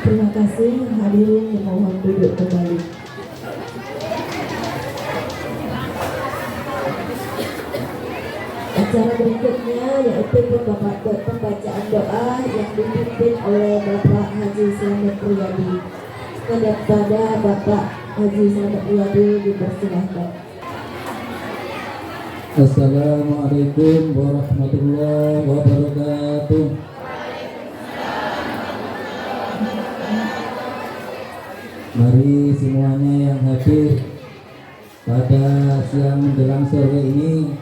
Terima kasih, hadirin dimohon duduk kembali. Acara berikutnya yaitu pembacaan doa yang dipimpin oleh Bapak Haji Slamet Riyadi. Kepada Bapak Haji Slamet Riyadi dipersilahkan. Assalamualaikum warahmatullahi wabarakatuh. Mari semuanya yang hadir pada siang menjelang sore ini,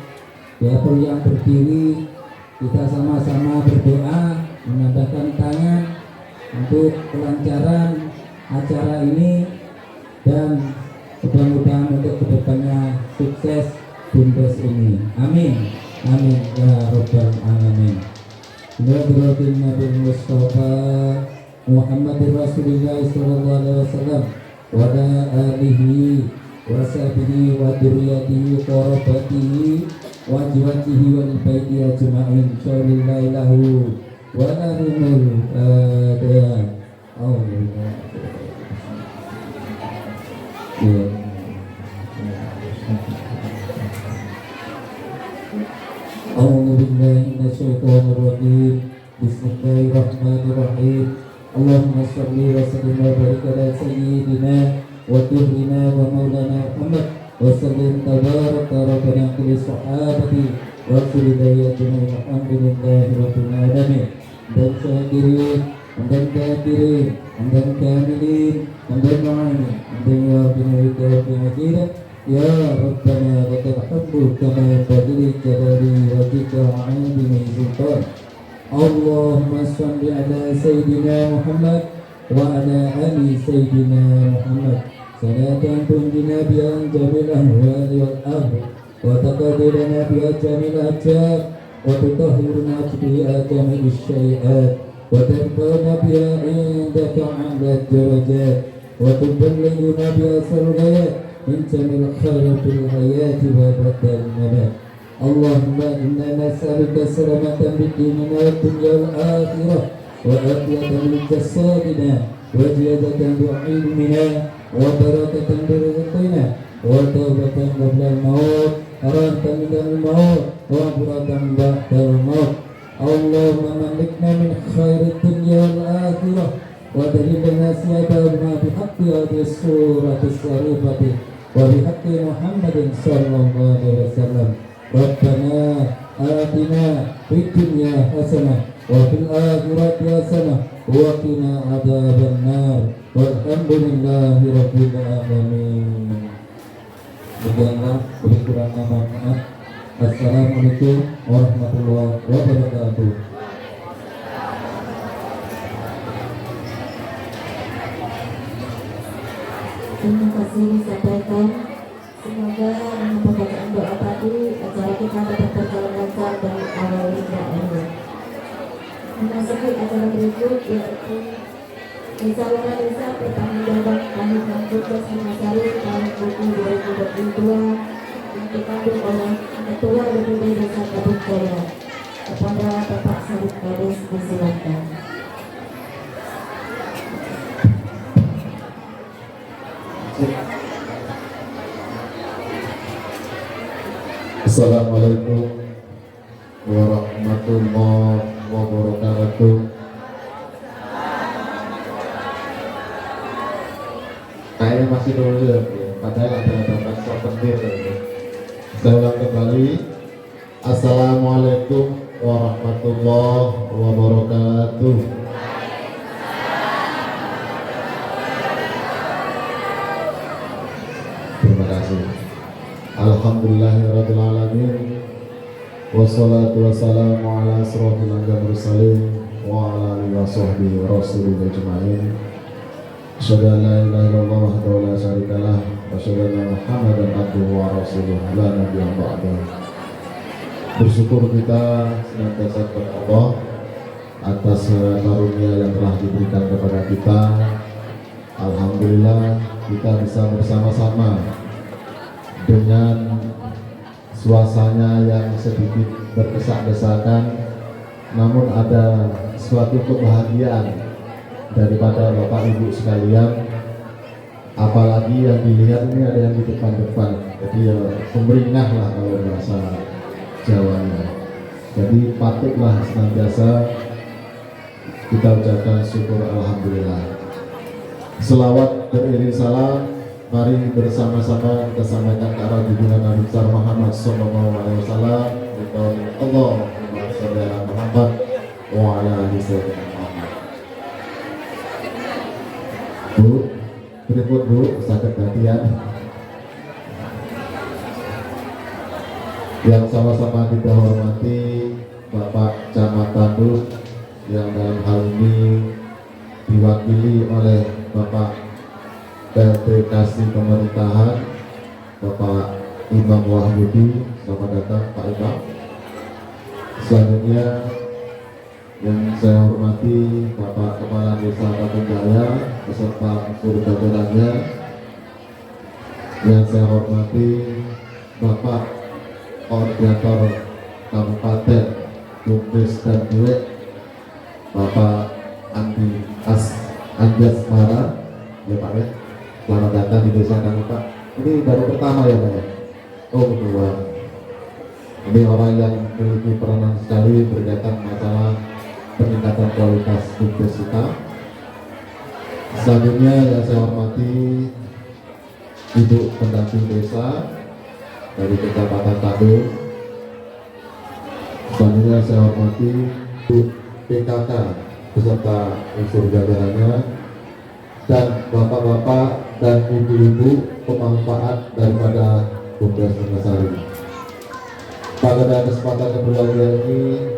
biarpun yang berdiri, kita sama-sama berdoa menambahkan tangan untuk kelancaran acara ini dan mudah-mudahan untuk kedepannya sukses Bumdes ini. Amin. Amin ya rabbal alamin. Bismillahirrahmanirrahim. Nabi Mustafa Muhammadur Rasulullah sallallahu alaihi wasallam wa ala alihi wa sahbihi wa dzurriyyatihi wa qarabatihi wa azwajihi wa baiti ajma'in. Sallallahu lahu wa lahumul A'udzu billahi minasyaitonir rajim. Bismillahirrahmanirrahim. Allahumma shalli wa sallim wa barik ala sayyidina wa tuhrina wa maulana Muhammad wa sallim tabaraka rabbana kulli sahabati wa kulli dayatina alhamdulillahi rabbil alamin. Dan syakirin dan kafirin dan kamilin dan ma'amin dan ya binawika wa binawika ya Rabbana lakal hamdu kama yanbaghi jalali wajhika wa 'azimi sultan. Allahumma shalli ala sayyidina Muhammad wa ala ali sayyidina Muhammad salatan tunjina biha jamil ahwali wal ahli wa taqadirana biha jamil ajab wa tutahhiruna biha jamil syai'at wa tarfa'una biha indaka 'ala darajat wa tuballighuna biha sarghayat min jamil khair fil hayati wa ba'dal mamat. Allahumma inna nas'aluka salamatan fid dinina wad dunya wal akhirah wa afiyatan min jasadina wa ziyadatan bi ilmina wa barakatan bi rizqina wa tawbatan qabla al-maut rahmatan min al-maut wa buratan ba'da al-maut. Allahumma malikna min khairid dunya wal akhirah wa dalilna siyadana bi haqqi hadhihi surati syarifati wa bi haqqi Muhammadin sallallahu alaihi wasallam. Rabbana atina fid dunya hasanah wa fil akhirati hasanah wa qina adzabannar. Walhamdulillahi rabbil alamin. Semoga lebih kurangnya maaf. Assalamualaikum warahmatullahi wabarakatuh. Terima kasih disampaikan. Semoga dengan pembacaan doa tadi acara kita dapat berjalan lancar dari awal hingga akhir. Memasuki acara berikut yaitu Musyawarah Desa Pertanggungjawaban Komitmen Bumdes Singasari tahun buku 2022 yang dikandung oleh Ketua DPD Desa Kabut Jaya. Kepada Bapak Sarip Kades disilakan. Assalamualaikum warahmatullahi wabarakatuh. Kayaknya masih dulu ya, padahal ada pasal penting. Saya ulang kembali. Assalamualaikum warahmatullahi wabarakatuh. Terima kasih. Alhamdulillahirabbil alamin. Wassalatu wassalamu ala asrofil anbiya'i wal mursalin wa ala alihi wa sahbihi rasulillah ajma'in. Asyhadu an la ilaha illallah wahdahu la syarikalah wa asyhadu anna Muhammadan abduhu wa rasuluh la nabiyya ba'dahu. Bersyukur kita senantiasa kepada Allah atas karunia yang telah diberikan kepada kita. Alhamdulillah kita bisa bersama-sama dengan suasana yang sedikit berdesak-desakan, namun ada suatu kebahagiaan daripada Bapak Ibu sekalian, apalagi yang dilihat ini ada yang di depan-depan, jadi ya pemeringah lah kalau bahasa Jawanya. Jadi patutlah senantiasa kita ucapkan syukur alhamdulillah. Selawat beriring salam, mari bersama-sama kita sampaikan ke arah junjungan Nabi besar Muhammad sallallahu alaihi wasallam. Allahumma shalli ala Muhammad wa ala ali sayyidina Muhammad. Bu, berikut Bu, sakit gantian. Yang sama-sama kita hormati Bapak Camat Tanduk yang dalam hal ini diwakili oleh Bapak PLT Kasih Pemerintahan Bapak Imam Wahyudi. Selamat datang Pak Imam. Selanjutnya yang saya hormati Bapak Kepala Desa Kampung Jaya beserta unsur jajarannya. Yang saya hormati Bapak Koordinator Kabupaten Bumdes dan Duet Bapak Anjas Mara, ya Pak ya. Selamat datang di desa kami Pak. Ini baru pertama ya Pak ya? Oh kedua. Ini orang yang memiliki peranan sekali berkaitan masalah peningkatan kualitas bumdes kita. Selanjutnya yang saya hormati Ibu pendamping desa dari Kecamatan Tanduk. Selanjutnya saya hormati Ibu PKK beserta unsur jajarannya dan bapak-bapak dan ibu-ibu pemanfaat daripada Bumdes Bungasari. Pada kesempatan yang berbahagia ini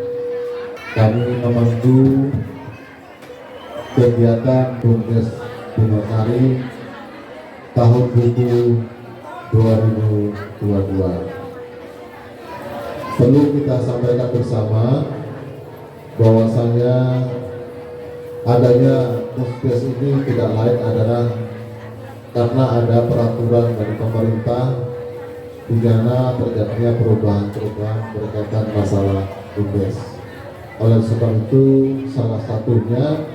kami memandu kegiatan Bumdes Bungasari tahun buku 2022. Perlu kita sampaikan bersama bahwasanya adanya Bumdes ini tidak lain adalah karena ada peraturan dari pemerintah di mana terjadinya perubahan-perubahan berkaitan masalah Bumdes. Oleh sebab itu salah satunya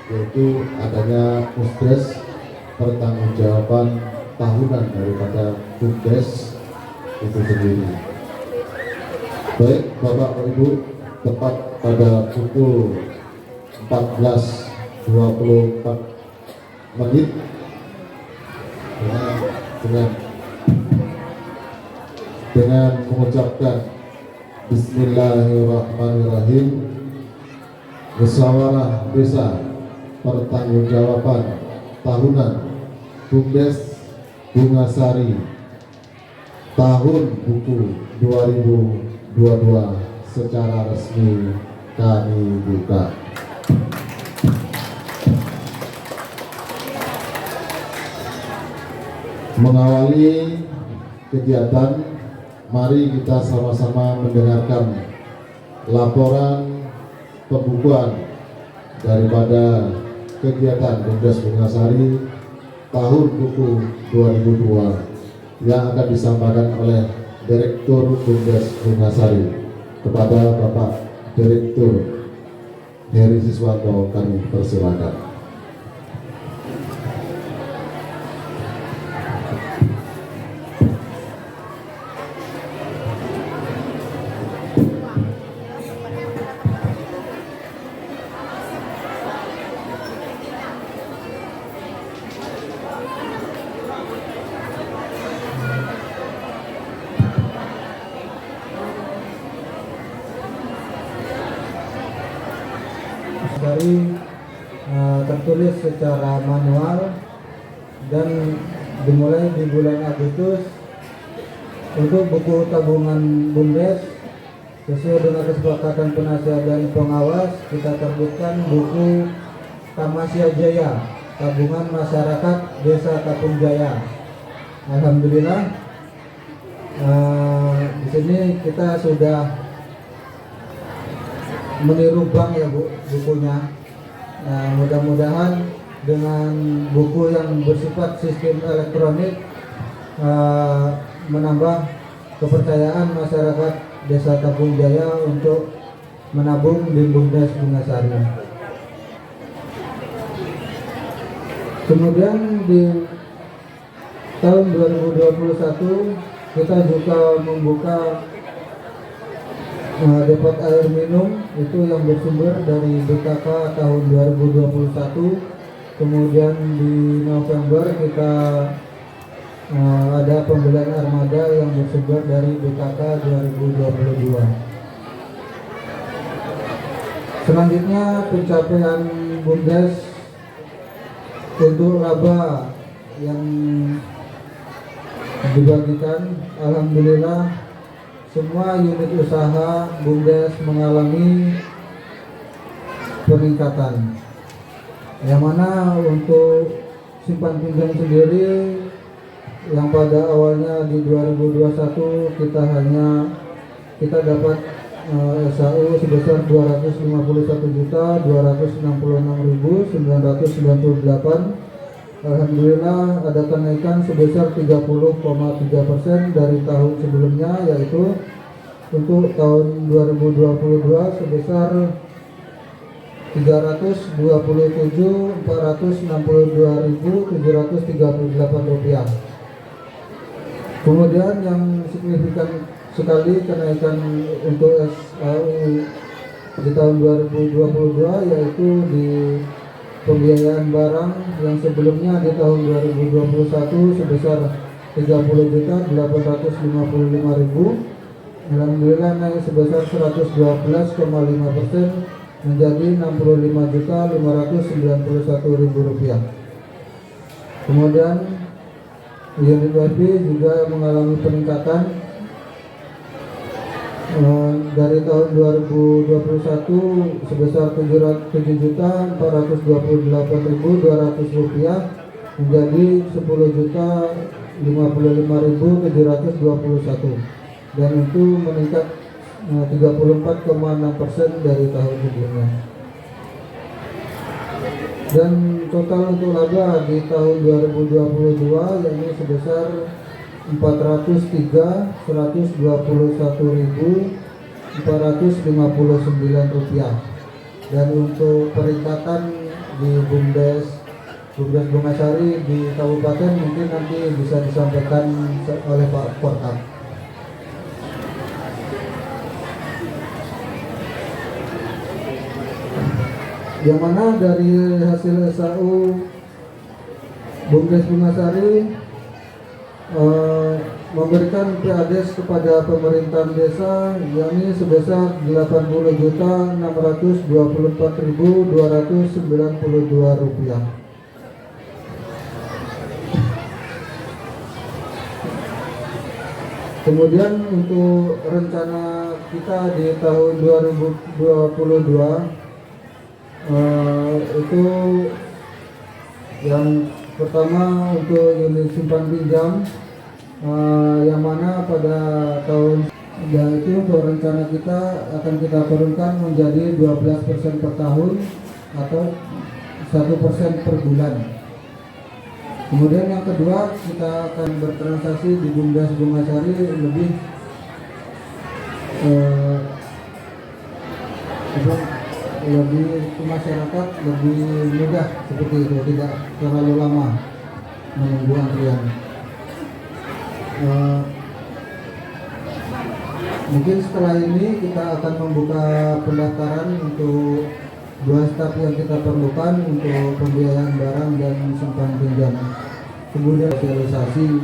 yaitu adanya Bumdes, pertanggungjawaban tahunan daripada Bumdes itu sendiri. Baik Bapak Ibu, tepat pada pukul 14.24 menit dengan mengucapkan Bismillahirrahmanirrahim, musyawarah desa pertanggungjawaban tahunan Bumdes Bungasari tahun buku 2022 secara resmi kami buka. Mengawali kegiatan, mari kita sama-sama mendengarkan laporan pembukuan daripada kegiatan Bumdes Bungasari tahun buku 2002 yang akan disampaikan oleh Direktur Bumdes Bungasari. Kepada Bapak Direktur Heri Siswanto kami persilakan. Dari tertulis secara manual dan dimulai di bulan Agustus. Untuk buku tabungan Bumdes sesuai dengan kesepakatan penasihat dan pengawas, kita terbitkan buku Tamasya Jaya, tabungan masyarakat Desa Kapung Jaya. Alhamdulillah di sini kita sudah meniru bank ya Bu bukunya. Nah, mudah-mudahan dengan buku yang bersifat sistem elektronik menambah kepercayaan masyarakat Desa Kapung Jaya untuk menabung di Bumdes Bungasari. Kemudian di tahun 2021 kita juga membuka depot air minum itu yang bersumber dari BKK tahun 2021. Kemudian di November kita ada pembelian armada yang bersumber dari BKK 2022. Selanjutnya pencapaian BUMDes untuk laba yang dibagikan, alhamdulillah semua unit usaha BUMDes mengalami peningkatan. Yang mana untuk simpan pinjam sendiri yang pada awalnya di 2021 kita dapat SAU sebesar 251.266.998. Alhamdulillah ada kenaikan sebesar 30,3% dari tahun sebelumnya, yaitu untuk tahun 2022 sebesar 327.462.738 rupiah. Kemudian yang signifikan sekali kenaikan untuk SAU di tahun 2022 yaitu di pembiayaan barang yang sebelumnya di tahun 2021 sebesar 30.855.000, alhamdulillah naik sebesar 112,5% menjadi 65.591.000 rupiah. Kemudian unit WiFi juga mengalami peningkatan dari tahun 2021 sebesar 7.428.200 rupiah menjadi 10.055.721 dan itu meningkat 34,6% dari tahun sebelumnya. Dan total untuk laba di tahun 2022 yakni sebesar 421.459 rupiah. Dan untuk peringkatan di BUMDes Bungasari di kabupaten mungkin nanti bisa disampaikan oleh Pak Portab. Yang mana dari hasil SAU BUMDes Bungasari memberikan PADES kepada pemerintahan desa yakni sebesar 80.624.292 rupiah. Kemudian untuk rencana kita di tahun 2022 itu yang pertama untuk unit simpan pinjam yang mana pada tahun itu untuk rencana kita akan kita turunkan menjadi 12% per tahun atau 1% per bulan. Kemudian yang kedua kita akan bertransaksi di BUMDes Bungasari lebih ke masyarakat lebih mudah seperti itu, tidak terlalu lama menunggu antrian. Mungkin setelah ini kita akan membuka pendaftaran untuk 2 staf yang kita perlukan untuk pembiayaan barang dan simpan pinjam. Kemudian sosialisasi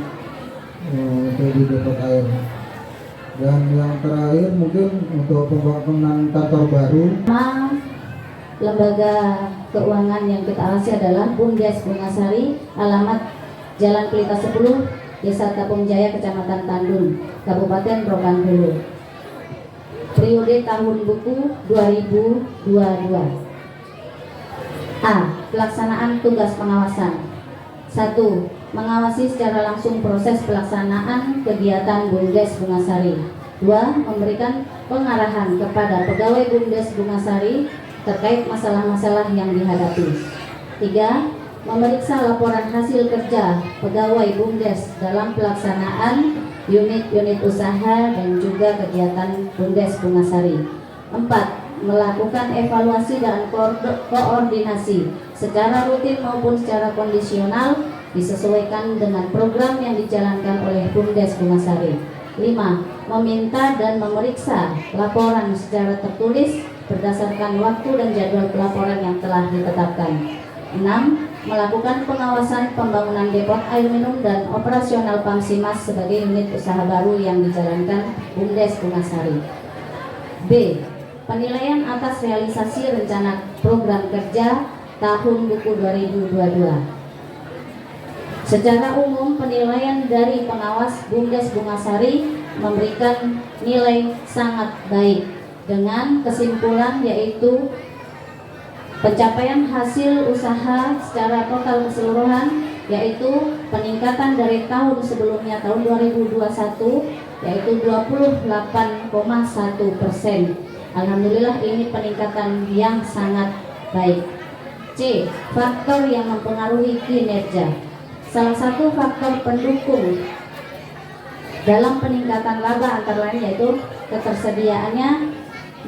untuk di depot air. Dan yang terakhir mungkin untuk pembangunan kantor baru. Lembaga keuangan yang kita awasi adalah BUMDes Bungasari, alamat Jalan Pelita 10, Desa Tapung Jaya, Kecamatan Tandun, Kabupaten Rokan Hulu. Periode tahun buku 2022. A. Pelaksanaan tugas pengawasan. 1. Mengawasi secara langsung proses pelaksanaan kegiatan BUMDes Bungasari. 2. Memberikan pengarahan kepada pegawai BUMDes Bungasari terkait masalah-masalah yang dihadapi. 3. Memeriksa laporan hasil kerja pegawai BUMDes dalam pelaksanaan unit-unit usaha dan juga kegiatan BUMDes Bungasari. 4. melakukan evaluasi dan koordinasi secara rutin maupun secara kondisional disesuaikan dengan program yang dijalankan oleh Bumdes Bungasari. 5. Meminta dan memeriksa laporan secara tertulis berdasarkan waktu dan jadwal pelaporan yang telah ditetapkan. 6. Melakukan pengawasan pembangunan depot air minum dan operasional Pamsimas sebagai unit usaha baru yang dijalankan Bumdes Bungasari. B. Penilaian atas realisasi rencana program kerja tahun buku 2022. Secara umum, penilaian dari pengawas Bumdes Bungasari memberikan nilai sangat baik dengan kesimpulan yaitu pencapaian hasil usaha secara total keseluruhan yaitu peningkatan dari tahun sebelumnya tahun 2021 yaitu 28,1%. Alhamdulillah ini peningkatan yang sangat baik. C. Faktor yang mempengaruhi kinerja. Salah satu faktor pendukung dalam peningkatan laba antara lain yaitu ketersediaannya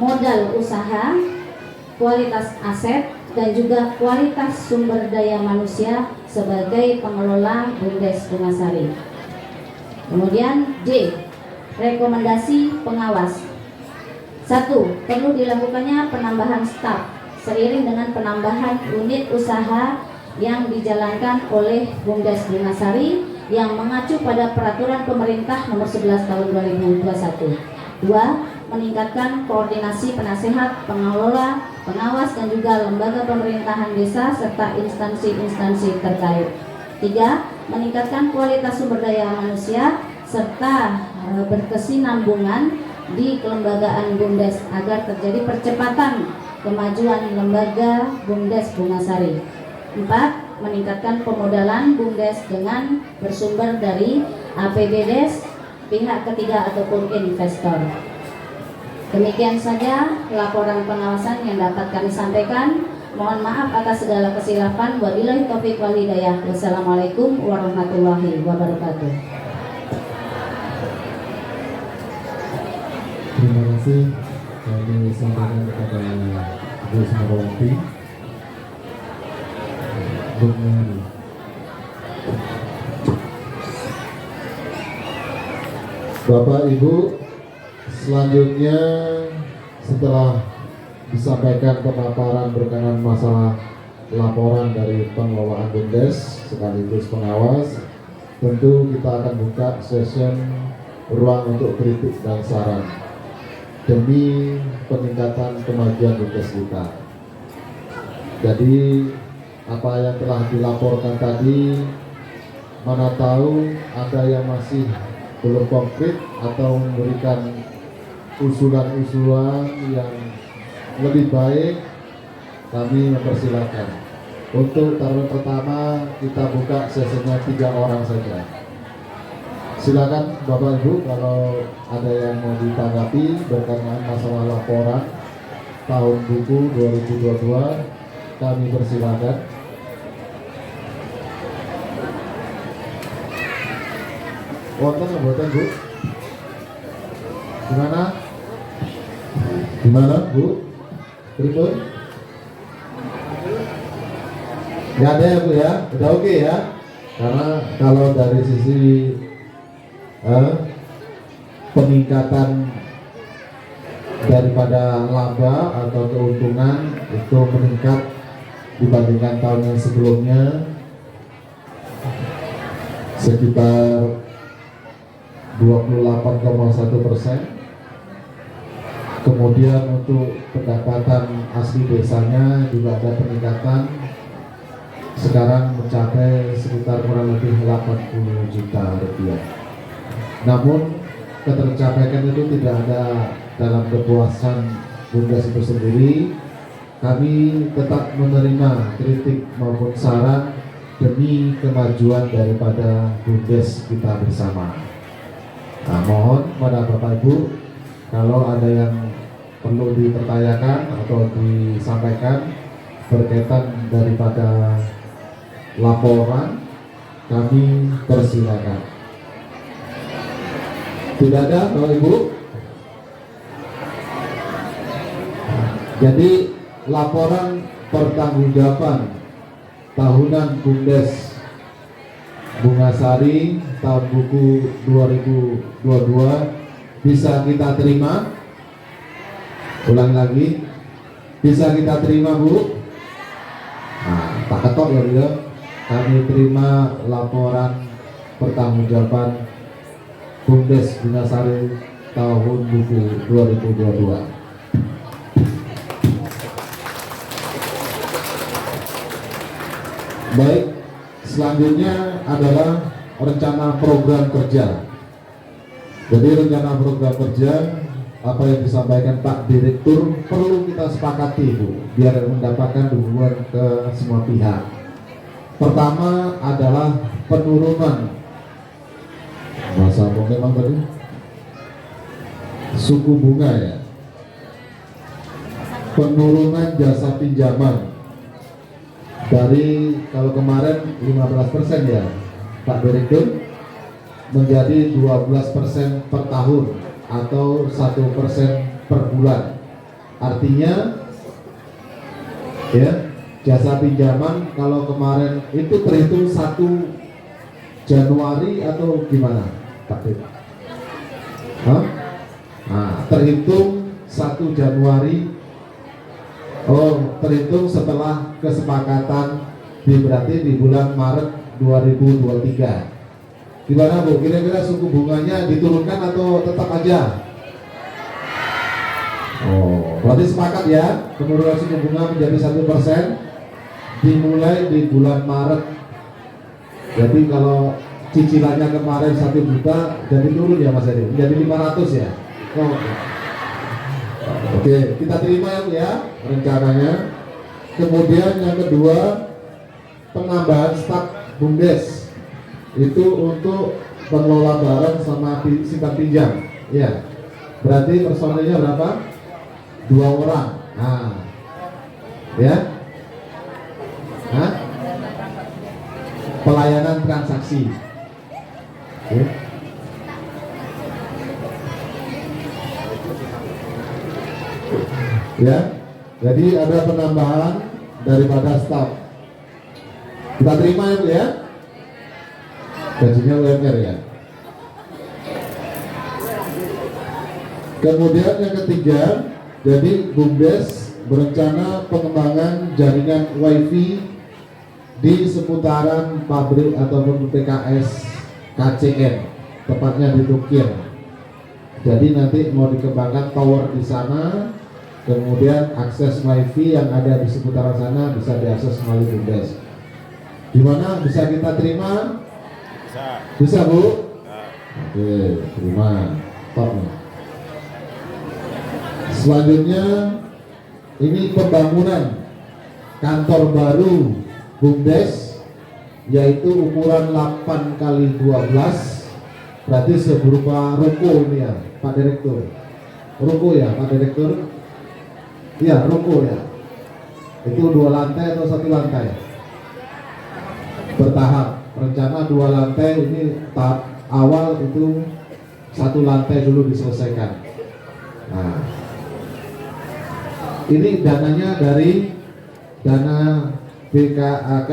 modal usaha, kualitas aset, dan juga kualitas sumber daya manusia sebagai pengelola Bumdes Bungasari. Kemudian D. Rekomendasi pengawas. 1. Perlu dilakukannya penambahan staf seiring dengan penambahan unit usaha yang dijalankan oleh Bumdes Bungasari yang mengacu pada peraturan pemerintah nomor 11 tahun 2021. 2. Meningkatkan koordinasi penasehat, pengelola, pengawas dan juga lembaga pemerintahan desa serta instansi-instansi terkait. 3. Meningkatkan kualitas sumber daya manusia serta berkesinambungan di kelembagaan Bumdes agar terjadi percepatan kemajuan lembaga Bumdes Bungasari. 4. Meningkatkan pemodalan Bumdes dengan bersumber dari APBDes, pihak ketiga ataupun investor. Demikian saja laporan pengawasan yang dapat kami sampaikan. Mohon maaf atas segala kesilapan. Wabillahi taufiq wal hidayah. Wassalamualaikum warahmatullahi wabarakatuh. Terima kasih kami sampaikan kepada Bu Sumarwati. Bapak Ibu, selanjutnya setelah disampaikan pemaparan berkenaan masalah laporan dari pengelolaan Bumdes sekaligus pengawas, tentu kita akan buka session ruang untuk kritik dan saran demi peningkatan kemajuan Bumdes kita. Jadi apa yang telah dilaporkan tadi, mana tahu ada yang masih belum konkret atau memberikan usulan-usulan yang lebih baik, kami mempersilahkan. Untuk taruhan pertama kita buka sesinya 3 orang saja. Silakan Bapak Ibu kalau ada yang mau ditanggapi berkenaan masalah laporan tahun buku 2022, kami persilakan. Wonten mboten Bu? Gimana? Gimana Bu? Pripun? Nggak ada ya Bu ya? Udah oke ya? Karena kalau dari sisi peningkatan daripada laba atau keuntungan itu meningkat dibandingkan tahun yang sebelumnya sekitar 28,1%. Kemudian untuk pendapatan asli desanya juga ada peningkatan, sekarang mencapai sekitar kurang lebih 80 juta rupiah. Namun ketercapaian itu tidak ada dalam kepuasan Bumdes itu sendiri. Kami tetap menerima kritik maupun saran demi kemajuan daripada Bumdes kita bersama. Nah, mohon pada Bapak Ibu kalau ada yang perlu dipertanyakan atau disampaikan berkaitan daripada laporan, kami persilakan. Tidak ada Bapak Ibu? Jadi laporan pertanggungjawaban tahunan BUMDes Bungasari tahun buku 2022 bisa kita terima. Ulang lagi, bisa kita terima Bu? Nah, tak ketok ya dia. Kami terima laporan pertanggungjawaban BUMDes Bungasari tahun buku 2022. Baik, selanjutnya adalah rencana program kerja. Jadi rencana program kerja apa yang disampaikan Pak Direktur perlu kita sepakati Bu, biar mendapatkan dukungan ke semua pihak. Pertama adalah penurunan masa apa memang tadi suku bunga ya, penurunan jasa pinjaman dari kalau kemarin 15% ya Pak Direktur menjadi 12% per tahun atau 1% per bulan. Artinya ya, jasa pinjaman kalau kemarin itu terhitung 1 Januari atau gimana Pak Direktur? Nah, terhitung 1 Januari. Oh, terhitung setelah kesepakatan berarti di bulan Maret 2023. Gimana Bu? Kira-kira suku bunganya diturunkan atau tetap aja? Oh, berarti sepakat ya, penurunan suku bunga menjadi 1% dimulai di bulan Maret. Jadi kalau cicilannya kemarin 1 juta jadi turun ya Mas Edi, menjadi 500 ya. Oh. Oke, kita terima ya Bu ya rencananya. Kemudian yang kedua, penambahan staf BUMDes itu untuk pengelola barang sama simpan pinjam. Ya, berarti personilnya berapa? 2 orang. Nah, ya. Hah? Pelayanan transaksi. Oke. Ya, jadi ada penambahan daripada staf. Kita terima ya Bu ya. Gajinya UMR ya. Kemudian yang ketiga, jadi BUMDes berencana pengembangan jaringan WiFi di seputaran pabrik ataupun PKS KCN, tepatnya di Tukir. Jadi nanti mau dikembangkan tower di sana, kemudian akses WiFi yang ada di seputaran sana bisa diakses melalui BUMDes. Gimana, bisa kita terima? Bisa Bu? Oke, terima. Top. Selanjutnya ini pembangunan kantor baru BUMDes, yaitu ukuran 8x12, berarti seberupa ruko ini ya Pak Direktur. Ruko ya Pak Direktur? Iya, ruko ya. Itu 2 lantai atau 1 lantai? Bertahap. Rencana 2 lantai, ini tahap awal itu 1 lantai dulu diselesaikan. Nah, ini dananya dari dana BKAK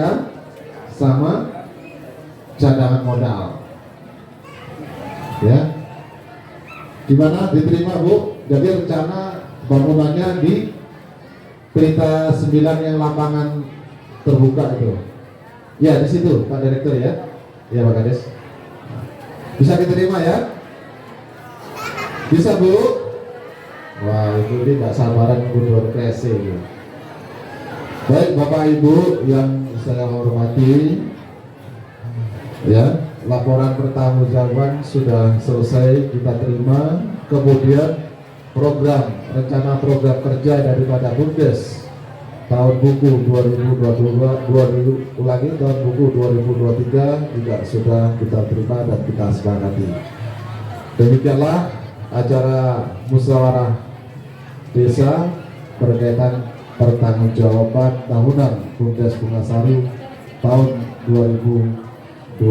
sama cadangan modal. Ya, gimana, diterima Bu? Jadi rencana bangunannya di Pelita 9 yang lapangan terbuka itu. Ya, di situ Pak Direktur ya. Ya Pak Kades. Bisa diterima ya? Bisa Bu? Wah, itu dia gak sabaran nunggu 2 KC. Baik Bapak Ibu yang saya hormati, ya, laporan pertanggungjawaban sudah selesai kita terima. Kemudian rencana program kerja daripada BUMDes tahun buku 2022 ulangi tahun buku 2023 juga sudah kita terima dan kita sepakati. Demikianlah acara musyawarah desa berkaitan pertanggungjawaban tahunan BUMDes Bungasari tahun 2022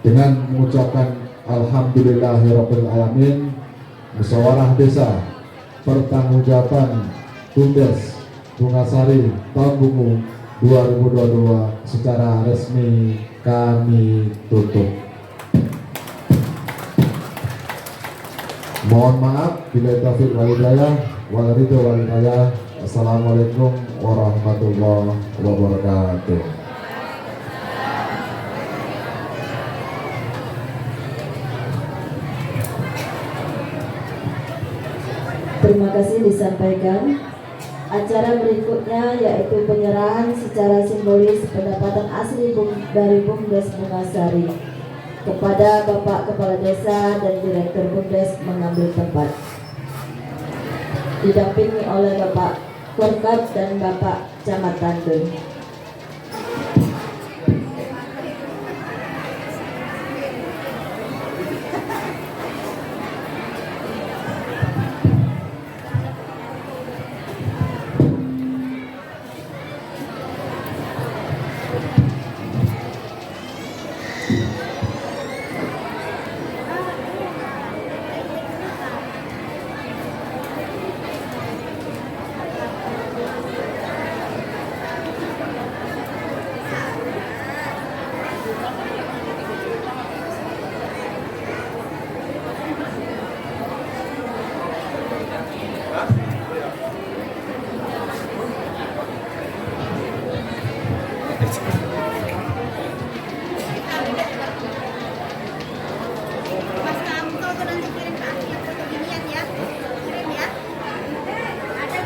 dengan mengucapkan alhamdulillahirabbil alamin. Musyawarah desa pertanggungjawaban Bumdes Bungasari tahun buku 2022 secara resmi kami tutup. Mohon maaf bila taufik wal hidayah wal ridho wal hidayah. Assalamualaikum warahmatullahi wabarakatuh. Terima kasih disampaikan. Acara berikutnya yaitu penyerahan secara simbolis pendapatan asli dari Bumdes Bungasari kepada Bapak Kepala Desa dan Direktur Bumdes mengambil tempat. Didampingi oleh Bapak Korkap dan Bapak Camat Tandun. Mas kamu tuh nanti kirim ke aku yang foto ginian ya, kirim ya. Ada.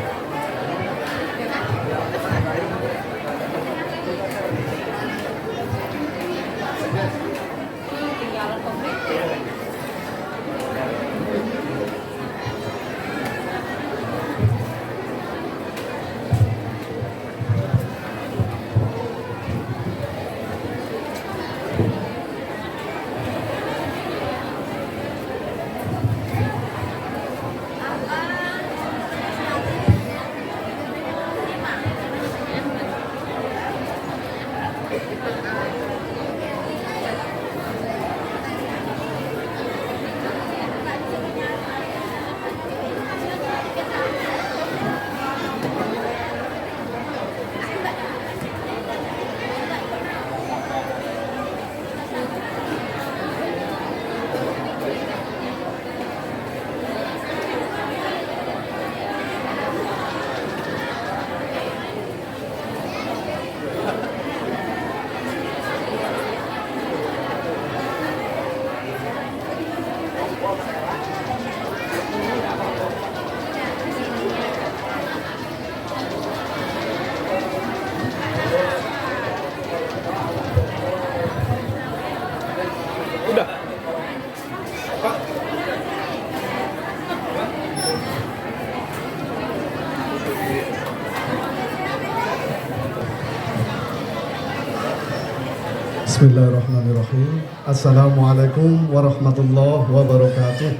Bismillahirrahmanirrahim. Assalamualaikum warahmatullahi wabarakatuh.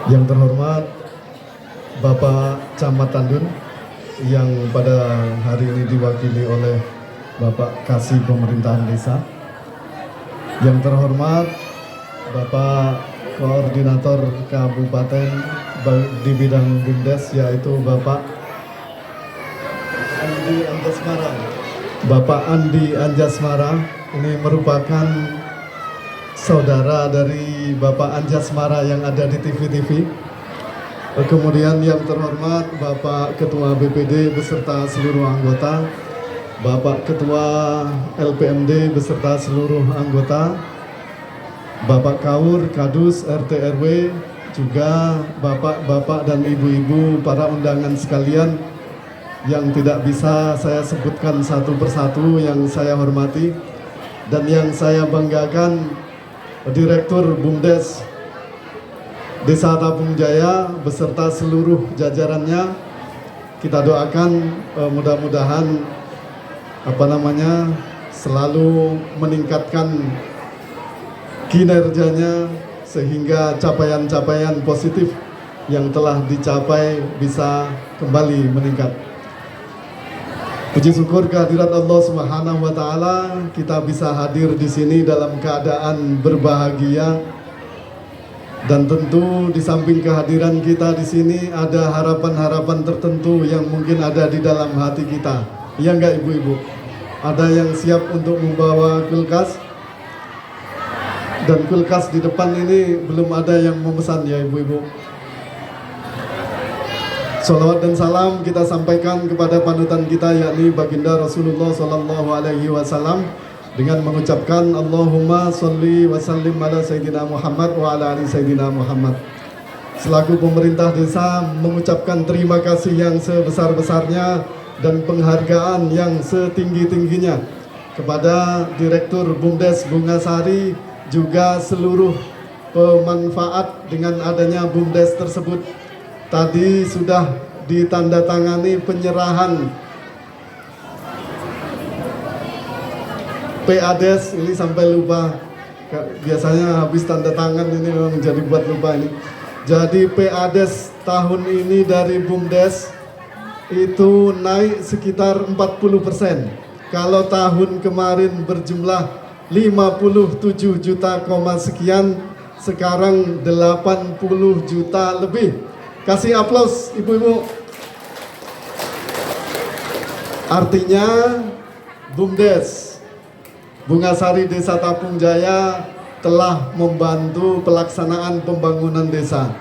Yang terhormat Bapak Camat Tandun yang pada hari ini diwakili oleh Bapak Kasih Pemerintahan Desa. Yang terhormat Bapak Koordinator Kabupaten di bidang Bumdes yaitu Bapak Andi Anjasmara. Bapak Andi Anjasmara ini merupakan saudara dari Bapak Anjasmara yang ada di TV-TV. Kemudian yang terhormat Bapak Ketua BPD beserta seluruh anggota, Bapak Ketua LPMD beserta seluruh anggota, Bapak Kaur, Kadus, RT RW, juga bapak-bapak dan ibu-ibu para undangan sekalian yang tidak bisa saya sebutkan satu persatu yang saya hormati dan yang saya banggakan, Direktur Bumdes Desa Tapung Jaya beserta seluruh jajarannya. Kita doakan mudah-mudahan selalu meningkatkan kinerjanya sehingga capaian-capaian positif yang telah dicapai bisa kembali meningkat. Puji syukur kehadirat Allah Subhanahu wa taala, kita bisa hadir di sini dalam keadaan berbahagia. Dan tentu di samping kehadiran kita di sini ada harapan-harapan tertentu yang mungkin ada di dalam hati kita. Iya enggak ibu-ibu? Ada yang siap untuk membawa kulkas? Dan kulkas di depan ini belum ada yang memesan ya ibu-ibu. Salawat dan salam kita sampaikan kepada panutan kita yakni baginda Rasulullah Sallallahu Alaihi Wasallam dengan mengucapkan Allahumma sholli wa sallim ala Sayyidina Muhammad wa ala ali Sayyidina Muhammad. Selaku pemerintah desa mengucapkan terima kasih yang sebesar-besarnya dan penghargaan yang setinggi-tingginya kepada Direktur BUMDes Bungasari juga seluruh pemanfaat dengan adanya BUMDes tersebut. Tadi sudah ditandatangani penyerahan PADes, ini sampai lupa. Biasanya habis tanda tangan ini memang jadi buat lupa ini. Jadi PADes tahun ini dari BUMDes itu naik sekitar 40%. Kalau tahun kemarin berjumlah 57 juta sekian, sekarang 80 juta lebih. Kasih aplaus ibu-ibu. Artinya BUMDes Bungasari Desa Tapung Jaya telah membantu pelaksanaan pembangunan desa.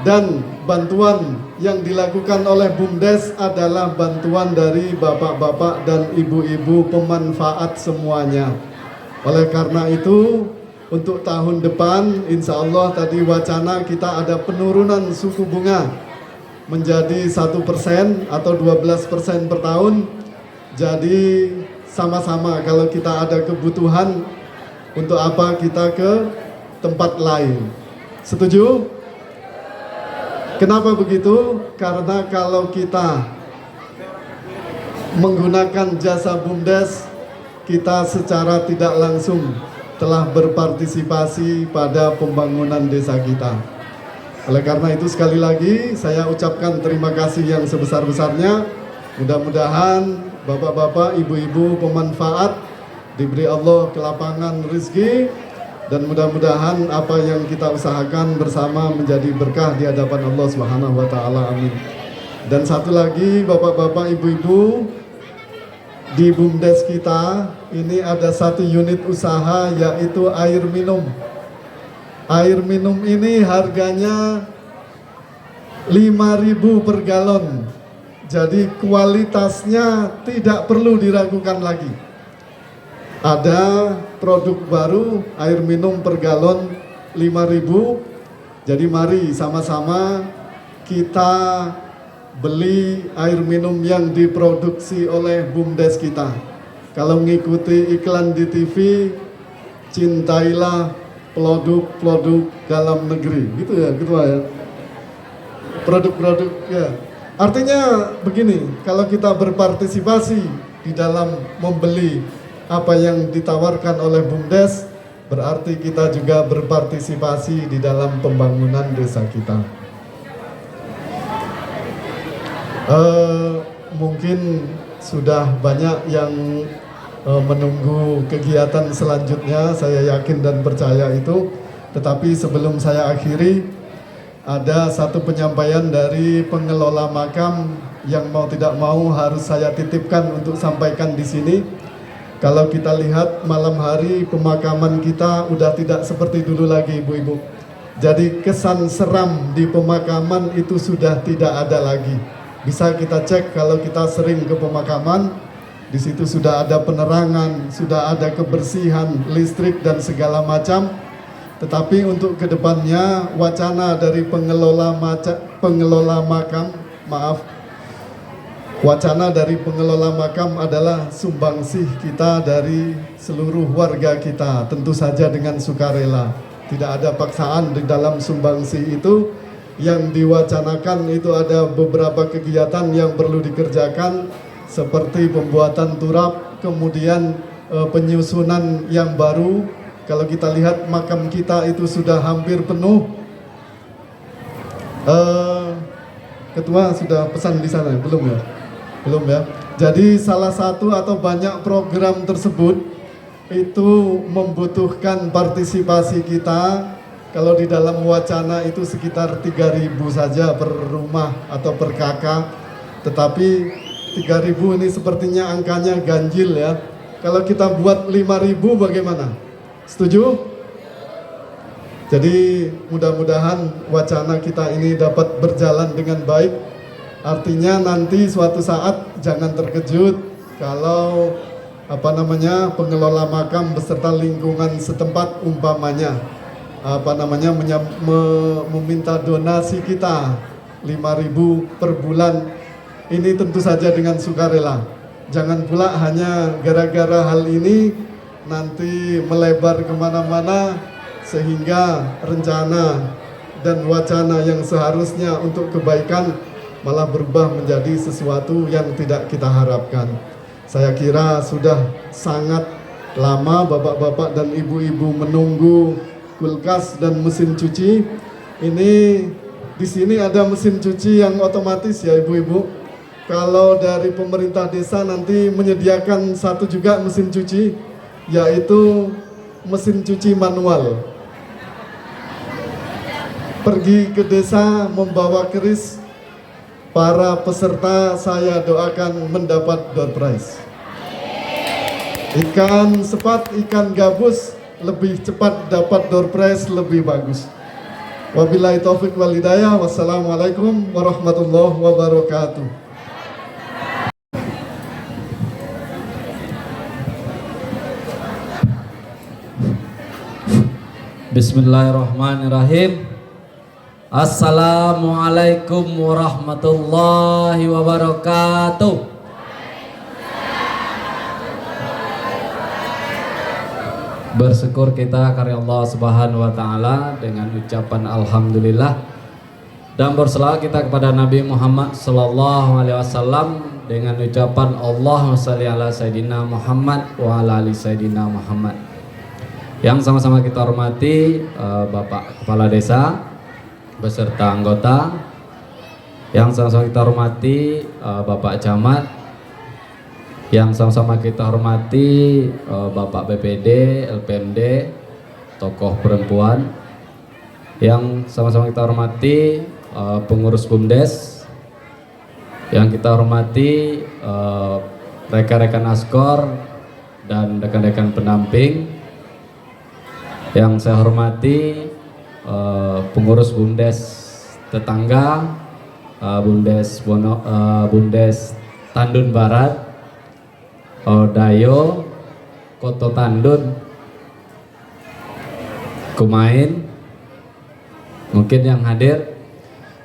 Dan bantuan yang dilakukan oleh BUMDes adalah bantuan dari bapak-bapak dan ibu-ibu pemanfaat semuanya. Oleh karena itu, untuk tahun depan, insya Allah tadi wacana kita ada penurunan suku bunga menjadi 1% atau 12% per tahun. Jadi sama-sama kalau kita ada kebutuhan, untuk apa kita ke tempat lain. Setuju? Kenapa begitu? Karena kalau kita menggunakan jasa BUMDes, kita secara tidak langsung telah berpartisipasi pada pembangunan desa kita. Oleh karena itu sekali lagi saya ucapkan terima kasih yang sebesar-besarnya. Mudah-mudahan bapak-bapak, ibu-ibu pemanfaat diberi Allah kelapangan rezeki, dan mudah-mudahan apa yang kita usahakan bersama menjadi berkah di hadapan Allah Subhanahu wa taala. Amin. Dan satu lagi bapak-bapak, ibu-ibu, di BUMDes kita ini ada satu unit usaha yaitu air minum. Air minum ini harganya 5.000 per galon. Jadi kualitasnya tidak perlu diragukan lagi. Ada produk baru air minum per galon 5.000. Jadi mari sama-sama kita beli air minum yang diproduksi oleh BUMDes kita. Kalau mengikuti iklan di TV, cintailah produk-produk dalam negeri, gitu ya ketua ya. Produk-produk ya. Artinya begini, kalau kita berpartisipasi di dalam membeli apa yang ditawarkan oleh BUMDes, berarti kita juga berpartisipasi di dalam pembangunan desa kita. Mungkin sudah banyak yang menunggu kegiatan selanjutnya, saya yakin dan percaya itu. Tetapi sebelum saya akhiri, ada satu penyampaian dari pengelola makam yang mau tidak mau harus saya titipkan untuk sampaikan di sini. Kalau kita lihat malam hari pemakaman kita udah tidak seperti dulu lagi, ibu-ibu. Jadi kesan seram di pemakaman itu sudah tidak ada lagi. Bisa kita cek kalau kita sering ke pemakaman, di situ sudah ada penerangan, sudah ada kebersihan, listrik dan segala macam. Tetapi untuk kedepannya wacana dari wacana dari pengelola makam adalah sumbangsih kita dari seluruh warga kita, tentu saja dengan sukarela. Tidak ada paksaan di dalam sumbangsih itu. Yang diwacanakan itu ada beberapa kegiatan yang perlu dikerjakan, seperti pembuatan turap, kemudian penyusunan yang baru. Kalau kita lihat makam kita itu sudah hampir penuh. Ketua sudah pesan di sana, belum ya? Belum ya? Jadi salah satu atau banyak program tersebut itu membutuhkan partisipasi kita. Kalau di dalam wacana itu sekitar 3.000 saja per rumah atau per kakak. Tetapi 3.000 ini sepertinya angkanya ganjil ya. Kalau kita buat 5.000 bagaimana? Setuju? Jadi mudah-mudahan wacana kita ini dapat berjalan dengan baik. Artinya nanti suatu saat jangan terkejut kalau pengelola makam beserta lingkungan setempat umpamanya meminta donasi kita 5.000 per bulan. Ini tentu saja dengan sukarela. Jangan pula hanya gara-gara hal ini nanti melebar kemana-mana sehingga rencana dan wacana yang seharusnya untuk kebaikan malah berubah menjadi sesuatu yang tidak kita harapkan. Saya kira sudah sangat lama bapak-bapak dan ibu-ibu menunggu kulkas dan mesin cuci. Ini di sini ada mesin cuci yang otomatis ya ibu-ibu. Kalau dari pemerintah desa nanti menyediakan satu juga mesin cuci, yaitu mesin cuci manual. Pergi ke desa membawa keris, para peserta saya doakan mendapat door prize. Ikan sepat, ikan gabus lebih cepat dapat door prize lebih bagus. Wabillahi taufiq wal hidayah. Wassalamualaikum warahmatullahi wabarakatuh. Bismillahirrahmanirrahim. Assalamualaikum warahmatullahi wabarakatuh. Bersyukur kita karya Allah Subhanahu wa taala dengan ucapan alhamdulillah, dan berselawat kita kepada Nabi Muhammad sallallahu alaihi wasallam dengan ucapan Allahumma shalli ala sayidina Muhammad wa ala ali sayidina Muhammad. Yang sama-sama kita hormati Bapak Kepala Desa beserta anggota, yang sama-sama kita hormati Bapak Camat, yang sama-sama kita hormati Bapak BPD, LPMD, tokoh perempuan, yang sama-sama kita hormati pengurus BUMDes, yang kita hormati rekan-rekan Askor dan rekan-rekan pendamping, yang saya hormati pengurus BUMDes tetangga, BUMDes Tandun Barat, Dayo, Koto Tandun, Kumain, mungkin yang hadir,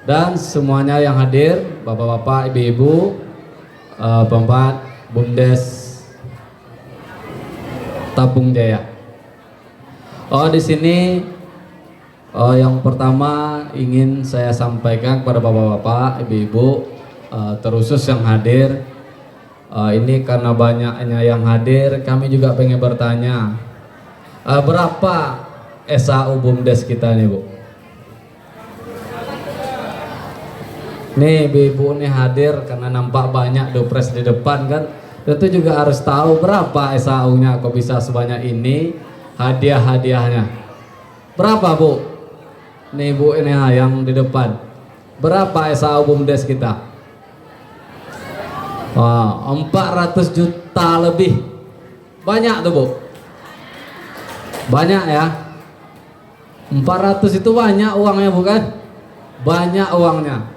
dan semuanya yang hadir, bapak-bapak, ibu-ibu, Bapak BUMDes Tabung Jaya. Di sini yang pertama ingin saya sampaikan kepada bapak-bapak, ibu-ibu, terusus yang hadir. Ini karena banyaknya yang hadir, kami juga pengen bertanya, berapa SAU BUMDes kita nih Bu? Nih ibu-ibu nih hadir karena nampak banyak dopres di depan kan, tentu juga harus tahu berapa SAU-nya kok bisa sebanyak ini, hadiah-hadiahnya. Berapa Bu? Nih Bu ini yang di depan, berapa SAU BUMDes kita? 400 juta lebih. Banyak tuh Bu. Banyak ya. 400 itu banyak uangnya bukan? Banyak uangnya.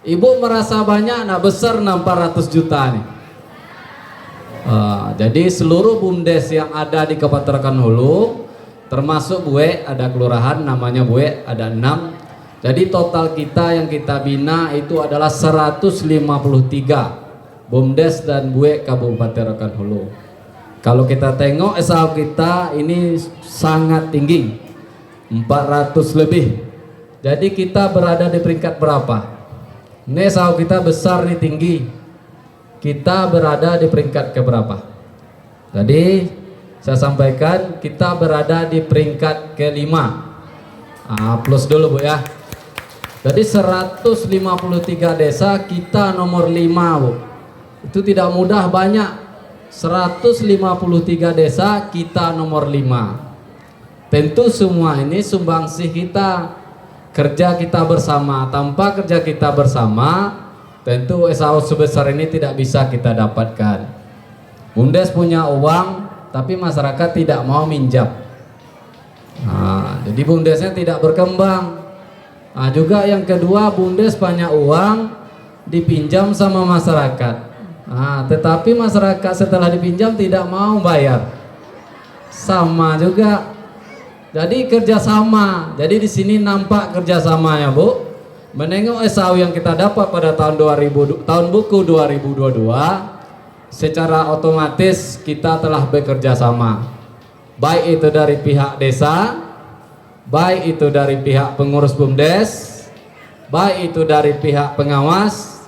Ibu merasa banyak, nah besar 400 juta nih. Jadi seluruh BUMDes yang ada di Kabupaten Hulu, termasuk Buek, ada kelurahan namanya Buek, ada 6. Jadi total kita yang kita bina itu adalah 153 BUMDes dan Buek Kabupaten Rokan Hulu. Kalau kita tengok SAU kita ini sangat tinggi, 400 lebih. Jadi kita berada di peringkat berapa? Ini SAU kita besar nih, tinggi. Kita berada di peringkat keberapa? Jadi saya sampaikan kita berada di peringkat kelima. Plus dulu Bu ya. Jadi 153 desa kita nomor 5 Bu. Itu tidak mudah, banyak. 153 desa, kita nomor 5. Tentu semua ini sumbangsih kita, kerja kita bersama. Tanpa kerja kita bersama, tentu SAO sebesar ini tidak bisa kita dapatkan. Bumdes punya uang, tapi masyarakat tidak mau minjam. Jadi bumdesnya tidak berkembang. Juga yang kedua, bumdes banyak uang dipinjam sama masyarakat. Tetapi masyarakat setelah dipinjam tidak mau bayar. Sama juga. Jadi kerjasama. Jadi di sini nampak kerjasamanya, Bu. Menengok SAO yang kita dapat pada tahun buku 2022, secara otomatis kita telah bekerja sama. Baik itu dari pihak desa, baik itu dari pihak pengurus bumdes, baik itu dari pihak pengawas,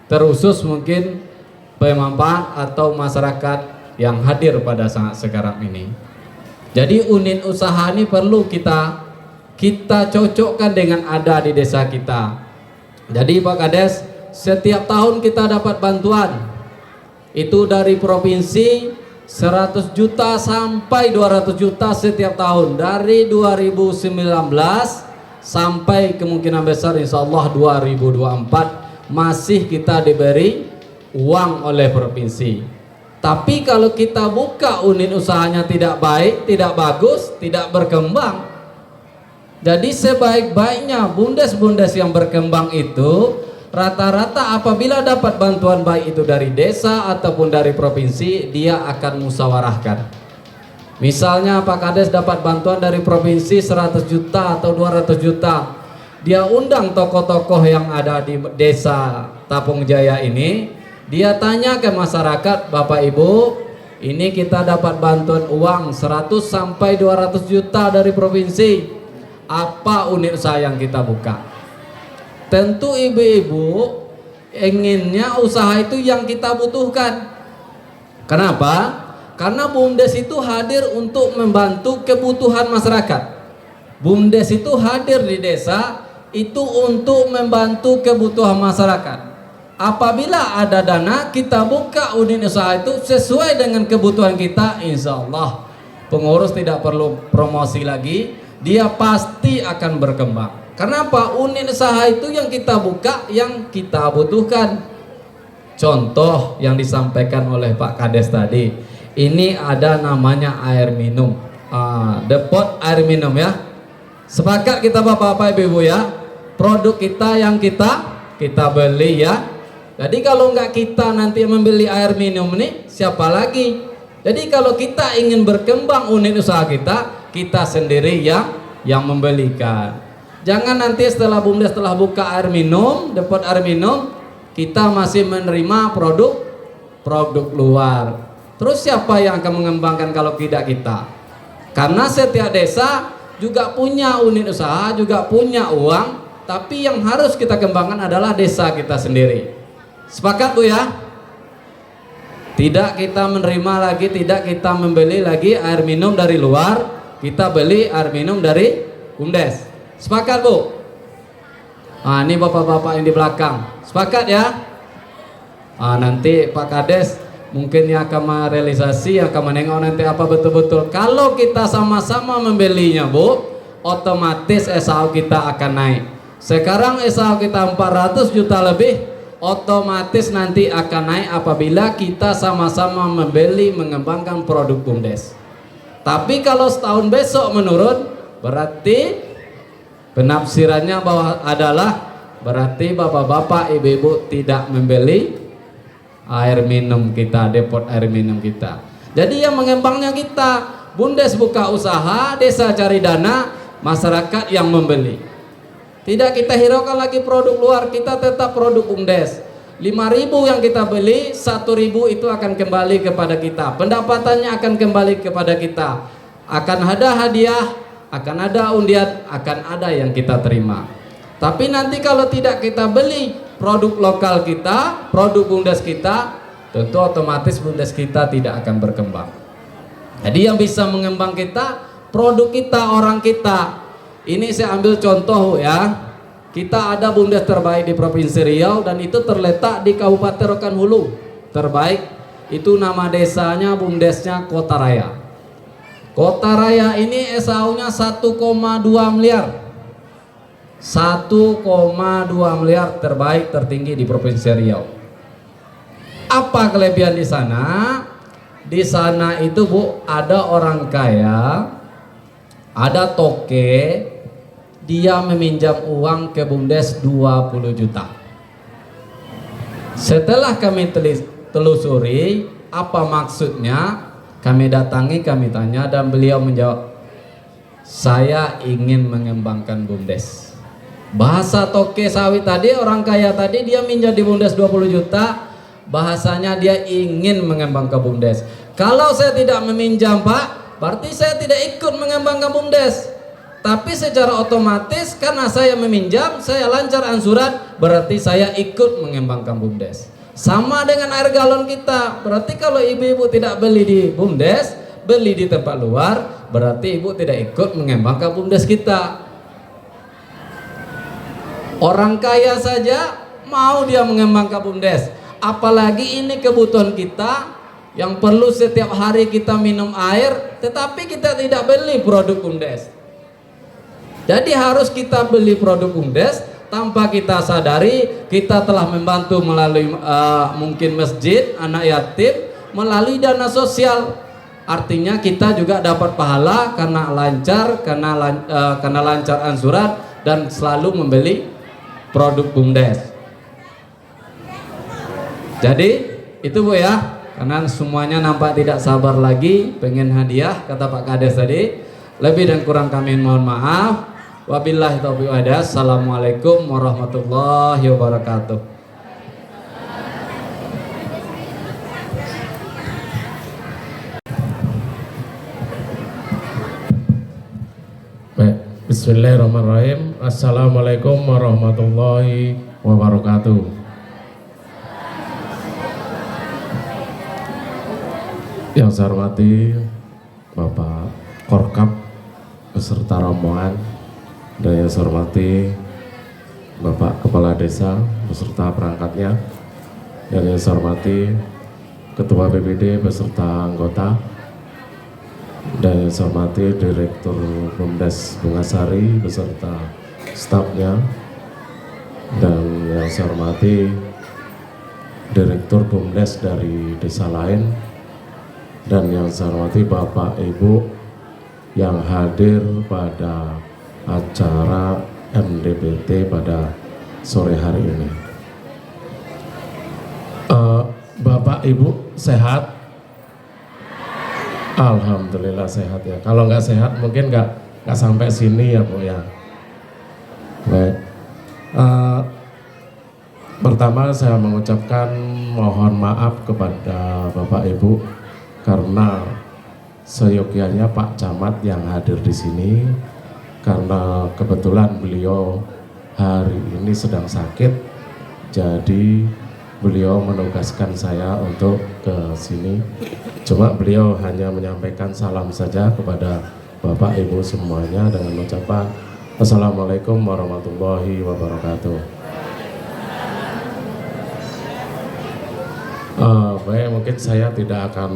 terusus mungkin pemanfaat atau masyarakat yang hadir pada saat sekarang ini. Jadi unit usaha ini perlu kita cocokkan dengan ada di desa kita. Jadi Pak Kades, setiap tahun kita dapat bantuan. Itu dari provinsi 100 juta sampai 200 juta setiap tahun. Dari 2019 sampai kemungkinan besar insya Allah 2024 masih kita diberi uang oleh provinsi. Tapi kalau kita buka unit usahanya tidak baik, tidak bagus, tidak berkembang. Jadi sebaik-baiknya bumdes-bumdes yang berkembang itu rata-rata apabila dapat bantuan baik itu dari desa ataupun dari provinsi, dia akan musyawarahkan. Misalnya Pak Kades dapat bantuan dari provinsi 100 juta atau 200 juta. Dia undang tokoh-tokoh yang ada di desa Tapung Jaya ini. Dia tanya ke masyarakat, Bapak Ibu, ini kita dapat bantuan uang 100 sampai 200 juta dari provinsi. Apa unit usaha yang kita buka? Tentu ibu-ibu inginnya usaha itu yang kita butuhkan. Kenapa? Karena bumdes itu hadir untuk membantu kebutuhan masyarakat. Bumdes itu hadir di desa itu untuk membantu kebutuhan masyarakat. Apabila ada dana, kita buka unit usaha itu sesuai dengan kebutuhan kita, insya Allah pengurus tidak perlu promosi lagi, dia pasti akan berkembang. Kenapa? Unit usaha itu yang kita buka, yang kita butuhkan. Contoh yang disampaikan oleh Pak Kades tadi, ini ada namanya air minum, depot air minum ya. Sepakat kita Bapak-Bapak Ibu-Ibu ya, produk kita yang kita beli ya. Jadi kalau enggak kita nanti membeli air minum ini, siapa lagi? Jadi kalau kita ingin berkembang unit usaha kita sendiri yang membelikan. Jangan nanti setelah bumdes telah buka air minum, depot air minum, kita masih menerima produk luar. Terus siapa yang akan mengembangkan kalau tidak kita? Karena setiap desa juga punya unit usaha, juga punya uang, tapi yang harus kita kembangkan adalah desa kita sendiri. Sepakat Bu ya? Tidak kita menerima lagi, tidak kita membeli lagi air minum dari luar, kita beli air minum dari bumdes. Sepakat Bu? Ini bapak-bapak yang di belakang. Sepakat ya? Nanti Pak Kades mungkin yang akan merealisasi, yang akan menengok nanti apa betul-betul. Kalau kita sama-sama membelinya Bu, otomatis SAO kita akan naik. Sekarang SAO kita 400 juta lebih, otomatis nanti akan naik apabila kita sama-sama membeli, mengembangkan produk bumdes. Tapi kalau setahun besok menurun, berarti penafsirannya bahwa adalah berarti bapak-bapak, ibu-ibu tidak membeli air minum kita, depot air minum kita. Jadi yang mengembangnya kita, bumdes buka usaha, desa cari dana, masyarakat yang membeli. Tidak kita hiraukan lagi produk luar, kita tetap produk bumdes. 5.000 yang kita beli, 1.000 itu akan kembali kepada kita. Pendapatannya akan kembali kepada kita. Akan ada hadiah, akan ada undian, akan ada yang kita terima. Tapi nanti kalau tidak kita beli produk lokal kita, produk bumdes kita, tentu otomatis bumdes kita tidak akan berkembang. Jadi yang bisa mengembang kita, produk kita, orang kita. Ini saya ambil contoh ya. Kita ada bumdes terbaik di Provinsi Riau dan itu terletak di Kabupaten Rokan Hulu. terbaik itu nama desanya, bumdesnya Kota Raya. Kota Raya ini SAU-nya 1,2 miliar. 1,2 miliar terbaik tertinggi di Provinsi Riau. Apa kelebihan di sana? Di sana itu Bu, ada orang kaya, ada toke, dia meminjam uang ke bumdes 20 juta. Setelah kami telusuri apa maksudnya, kami datangi, kami tanya, dan beliau menjawab, saya ingin mengembangkan bumdes. Bahasa toke sawit tadi, orang kaya tadi, dia minjam di bumdes 20 juta, bahasanya dia ingin mengembangkan bumdes. Kalau saya tidak meminjam Pak, berarti saya tidak ikut mengembangkan bumdes. Tapi secara otomatis karena saya meminjam, saya lancar angsuran, berarti saya ikut mengembangkan bumdes. Sama dengan air galon kita, berarti kalau ibu-ibu tidak beli di bumdes, beli di tempat luar, berarti ibu tidak ikut mengembangkan bumdes kita. Orang kaya saja mau dia mengembangkan bumdes, apalagi ini kebutuhan kita yang perlu setiap hari kita minum air, tetapi kita tidak beli produk bumdes. Jadi harus kita beli produk bumdes, tanpa kita sadari kita telah membantu melalui mungkin masjid, anak yatim, melalui dana sosial. Artinya kita juga dapat pahala karena lancar, karena lancar angsuran dan selalu membeli produk bumdes. Jadi itu Bu ya, karena semuanya nampak tidak sabar lagi pengen hadiah, kata Pak Kades tadi. Lebih dan kurang kami mohon maaf. Wabillahi taufiq wal hidayah. Assalamualaikum warahmatullahi wabarakatuh. Baik, bismillahirrahmanirrahim. Assalamualaikum warahmatullahi wabarakatuh. Yang saya hormati Bapak Korkap beserta rombongan, dan yang saya hormati Bapak Kepala Desa beserta perangkatnya, dan yang saya hormati Ketua BPD beserta anggota, dan yang saya hormati Direktur Bumdes Bungasari beserta stafnya, dan yang saya hormati Direktur Bumdes dari desa lain, dan yang saya hormati Bapak Ibu yang hadir pada acara MDPT pada sore hari ini. Bapak Ibu sehat? Alhamdulillah sehat ya. Kalau nggak sehat mungkin nggak sampai sini ya Bu ya. Baik. Pertama saya mengucapkan mohon maaf kepada Bapak Ibu karena seyogyanya Pak Camat yang hadir di sini, karena kebetulan beliau hari ini sedang sakit, jadi beliau menugaskan saya untuk ke sini. Cuma beliau hanya menyampaikan salam saja kepada Bapak Ibu semuanya dengan ucapan Assalamualaikum warahmatullahi wabarakatuh. Baik, mungkin saya tidak akan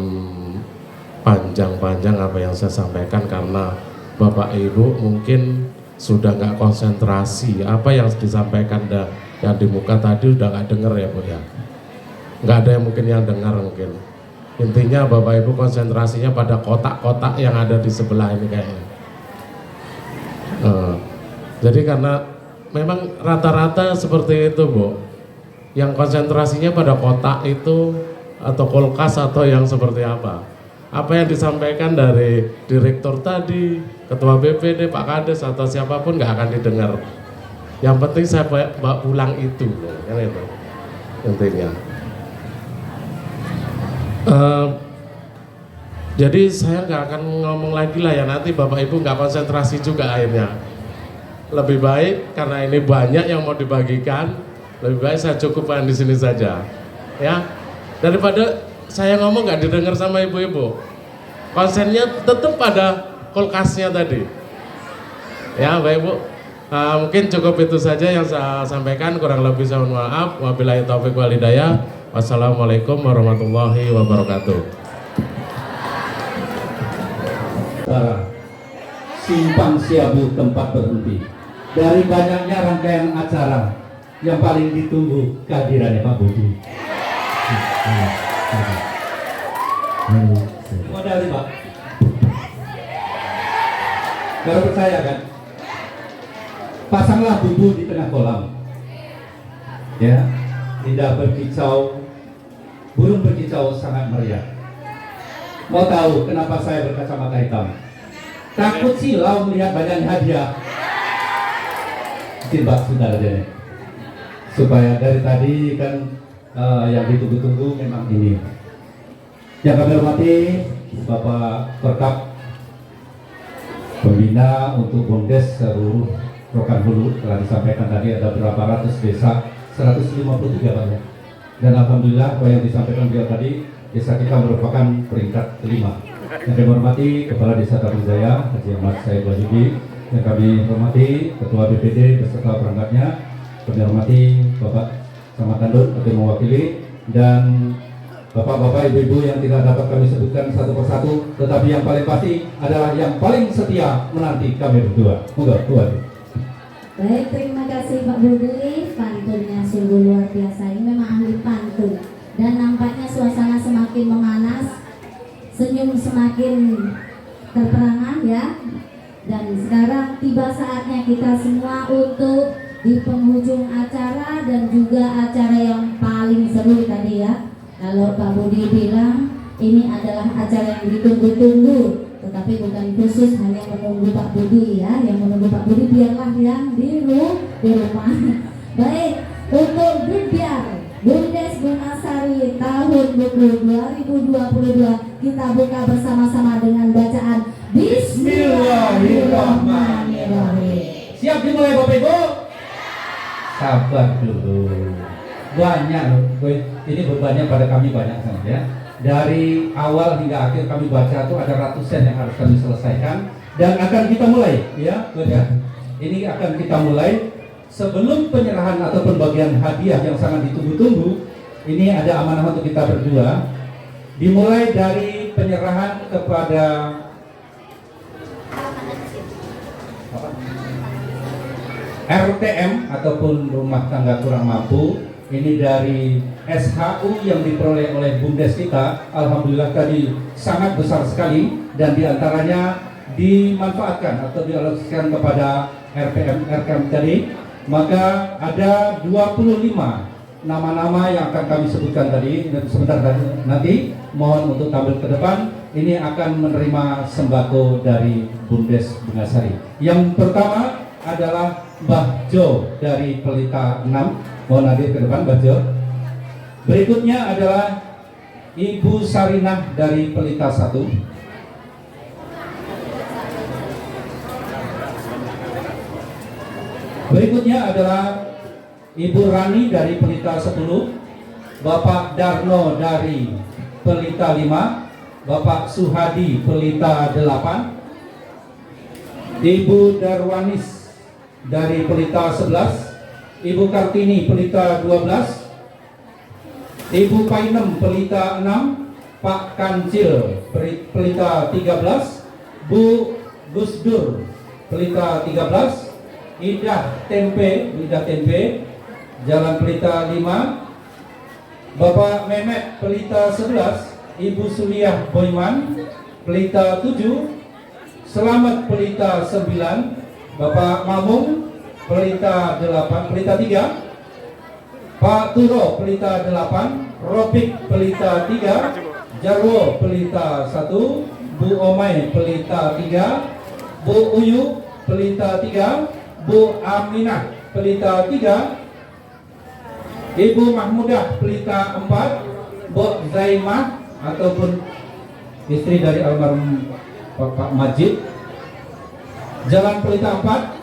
panjang-panjang apa yang saya sampaikan karena Bapak Ibu mungkin sudah nggak konsentrasi apa yang disampaikan yang di muka tadi, udah nggak dengar ya Bu ya. Nggak ada yang mungkin yang dengar mungkin. Intinya Bapak Ibu konsentrasinya pada kotak-kotak yang ada di sebelah ini kayaknya. Jadi karena memang rata-rata seperti itu Bu, yang konsentrasinya pada kotak itu atau kulkas atau yang seperti apa yang disampaikan dari direktur tadi, ketua BPD, Pak Kades atau siapapun nggak akan didengar. Yang penting saya bawa pulang itu, kan itu intinya. Jadi saya nggak akan ngomong lagi lah ya, nanti Bapak Ibu nggak konsentrasi juga akhirnya. Lebih baik karena ini banyak yang mau dibagikan, lebih baik saya cukupkan di sini saja, ya. Daripada saya ngomong nggak didengar sama ibu-ibu, konsennya tetap pada kulkasnya tadi, ya Bapak Ibu. Mungkin cukup itu saja yang saya sampaikan, kurang lebih saya mohon maaf. Wabillahi taufiq wal hidayah. Wassalamualaikum warahmatullahi wabarakatuh. Simpang Siabu tempat berhenti. Dari banyaknya rangkaian acara, yang paling ditunggu kehadirannya Pak Budi. Modal nih Pak. Baru percaya kan? Pasanglah bubu di tengah kolam. Ya, tidak berkicau, burung berkicau sangat meriah. Mau tahu kenapa saya berkacamata hitam? Takut silau melihat banyaknya hadiah. Mbak sudah aja nih. Supaya dari tadi kan yang ditunggu-tunggu memang ini. Yang kami hormati Bapak Perkap Pembina untuk BUMDes seluruh Rokan Hulu, telah disampaikan tadi ada berapa ratus desa, 153 Pak ya. Dan alhamdulillah apa yang disampaikan beliau tadi, desa kita merupakan peringkat kelima. Yang kami hormati Kepala Desa Tarung Jaya Haji Ahmad Said Wahyudi, yang kami hormati Ketua BPD beserta perangkatnya, kami hormati Bapak Camat Tandun yang mewakili, dan Bapak-bapak, ibu-ibu yang tidak dapat kami sebutkan satu persatu, tetapi yang paling pasti adalah yang paling setia menanti kami berdua. Moga Tuhan. Baik, terima kasih Pak Budi. Pantunnya sungguh luar biasa. Ini memang ahli pantun. Dan nampaknya suasana semakin memanas, senyum semakin terperangan ya. Dan sekarang tiba saatnya kita semua untuk di penghujung acara dan juga acara yang paling seru tadi ya. Kalau Pak Budi bilang ini adalah acara yang ditunggu-tunggu, tetapi bukan khusus hanya menunggu Pak Budi ya. Yang menunggu Pak Budi biarlah yang di rumah. Baik, untuk Gebiar BUMDes Bungasari tahun buku 2022 kita buka bersama-sama dengan bacaan Bismillahirrahmanirrahim. Siap dimulai Bapak Ibu? Sabar dulu. Banyak loh, ini bebannya pada kami banyak sangat ya. Dari awal hingga akhir kami baca itu ada ratusan yang harus kami selesaikan dan akan kita mulai ya. Ini akan kita mulai sebelum penyerahan atau pembagian hadiah yang sangat ditunggu-tunggu. Ini ada amanah untuk kita berdua. Dimulai dari penyerahan kepada RTM ataupun rumah tangga kurang mampu. Ini dari SHU yang diperoleh oleh BUMDes kita, alhamdulillah tadi sangat besar sekali, dan diantaranya dimanfaatkan atau dialokasikan kepada RKM tadi. Maka ada 25 nama-nama yang akan kami sebutkan tadi. Sebentar nanti mohon untuk tampil ke depan. Ini akan menerima sembako dari BUMDes Bungasari. Yang pertama adalah Mbah Jo dari Pelita 6. Mohon hadir ke depan Mbah Jo. Berikutnya adalah Ibu Sarinah dari Pelita 1. Berikutnya adalah Ibu Rani dari Pelita 10, Bapak Darno dari Pelita 5, Bapak Suhadi Pelita 8, Ibu Darwanis dari Pelita 11, Ibu Kartini Pelita 12, Ibu Painem Pelita 6, Pak Kancil Pelita 13, Bu Gusdur Pelita 13, Idah Tempe Jalan Pelita 5, Bapak Mehmet Pelita 11, Ibu Suriah Boyman Pelita 7, Selamat Pelita 9, Bapak Mamung Pelita 8, Pelita 3, Pak Turo Pelita 8, Robik Pelita 3, Jarwo Pelita 1, Bu Omai Pelita 3, Bu Uyu Pelita 3, Bu Aminah Pelita 3, Ibu Mahmudah Pelita 4, Bu Zaimah ataupun istri dari almarhum Pak Majid, Jalan Pelita 4,